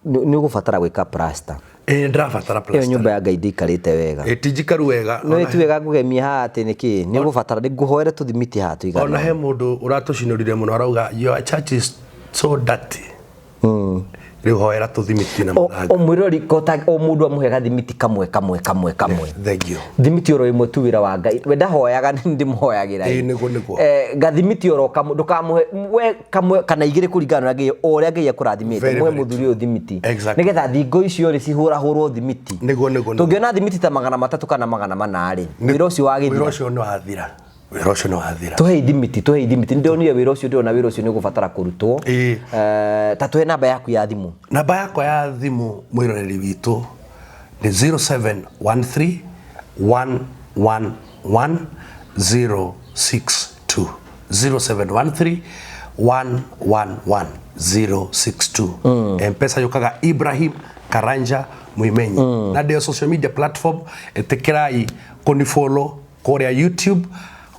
nĩ ũgũbatara gwĩka plaster ndĩrabatara plaster iyo nyũmba ya Ngai ndĩikarĩte wega ĩtinjikaru wega no ĩti wega ngũgemia haha atĩ nĩkĩ nĩ ũgũbatara ngũhoere tũthimiti haha tũigana ona he mũndũ ũratũcinũrire mũno arauga your church is so dirty rĩu hoera tũthimiti na mũthanga mũirori o mũndũ amũhe gathimiti kamwe thank you thimiti oro ĩmwe tu wĩra wa Ngai we ndahoyaga ndĩmũhoyagĩra nĩguo gathimiti oro kamwe ndũkamũhe we kamwe kana igĩrĩ kũringana na Ngai o ũrĩa Ngai akũrathimĩte mwe mũthuri ũyũ thimiti nĩgetha thingo icio rĩ cihũrahũrwo thimiti tũngĩona thimiti ta 300 kana 400 rĩ wĩra ũcio wagĩthira wĩra ũcio nĩ wathira wĩra ũcio nĩ wathira tũhe thimiti ndĩronire wĩra ũcio ndĩrona wĩra ũcio nĩ ũgũbatara kũrutwo ta tũhe namba yaku ya thimũ namba yakwa ya thimũ mwĩroreri witũ nĩ 0713 111 062 0713 111 062 M-Pesa yukaga Ibrahim Karanja Muimenyi na ndio social media platform ĩtĩkĩrai kũnifollow kũrĩa YouTube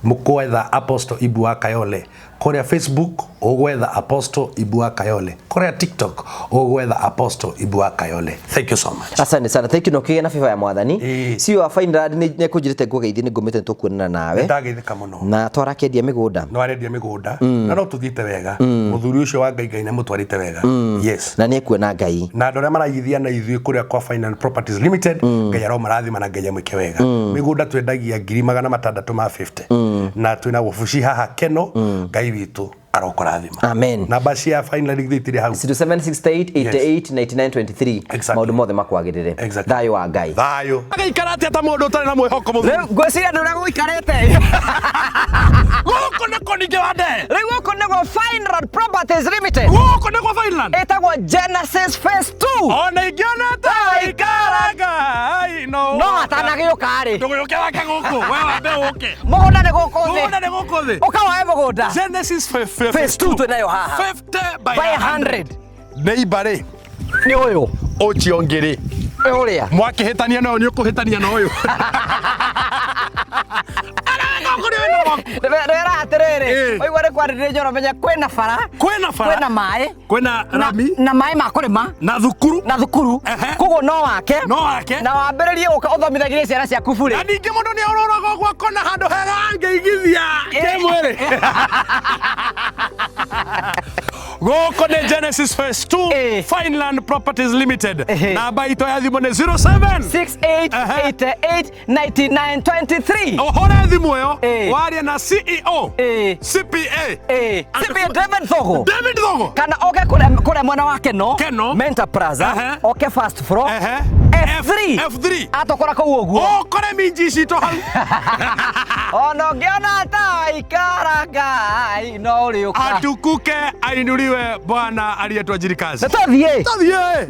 mũkwetha Apostle Ibu wa Kayole kũrĩa Facebook ũgwetha Apostle Ibu wa Kayole kũrĩa TikTok ũgwetha Apostle Ibu wa Kayole thank you so much asante sana thank you no kĩgĩa na favor ya Mwathani CEO wa Finland nĩ kũnjĩrĩte ngũgeithie nĩ ngũmĩte tũkuonana nawe ndageithĩka mũno na twarakendia mĩgũnda no arendia mĩgũnda na no tũthiĩte wega mũthuri ũcio wa Ngai nĩ mũtwarĩte wega yes na nĩ kuona Ngai na andũ arĩa maragithia na ithuĩ kũrĩa kwa Finland Properties Limited Ngai aro marathima na Ngai amwĩke wega mĩgũnda twendagia 650 na twĩna wobici haha Keno Ngai witũ arokorathima amen namba cia Finland igithĩtire hau 0768889923 maũndũ mothe makwagĩrĩre thayũ wa Ngai thayũ agaikara atĩa ta mũndũ ũtarĩ na mwĩhoko mũthuri rĩu ngwĩciria ndũrĩa gũikarĩte gũkũ nĩkũ ningĩ wande rĩu gũkũ nĩguo Finland Properties Limited gũkũ nĩguo Finland ĩtagwo Genesis Phase 2 ona ingĩonete ikaraga no atanagĩũka rĩ ndũgĩũke wake gũkũ we wambe ũke mũgũnda nĩ gũkũ thĩ ũkawae mũgũnda Genesis Phase 2 twĩnayo haha 50 by 100 neighbor nĩ ũyũ Ochiongere Uria mwakihitania no ni ukuhitania no uyu Rera atiriri oigwa ni kwarĩrĩria njoro menye kwĩna bara kwĩna maĩ kwĩna rami na maĩ ma kũrĩma na thukuru koguo no wake na wambĩrĩrie gũka ũthomithagie ciana ciaku burĩ na ningĩ mũndũ nĩ aũrũraga ũguo akona handũ hega angĩigithia kĩmwĩrĩ gũkũ nĩ Genesis Phase 2 Fineland Properties Limited namba itũ ya thimũ nĩ 0768889923 ũhũre thimũ ĩyo warie na CEO CPA David Thogo kana oke kũrĩa mwena wa Keno Mentor Plaza oke first floor F3 atokora kũu ũguo ũkore minji citũ hau ona ũngĩona ta ikara Ngai no ũrĩũka atukuke ainuriwe Bwana aliyetwajirikazi tuthiĩ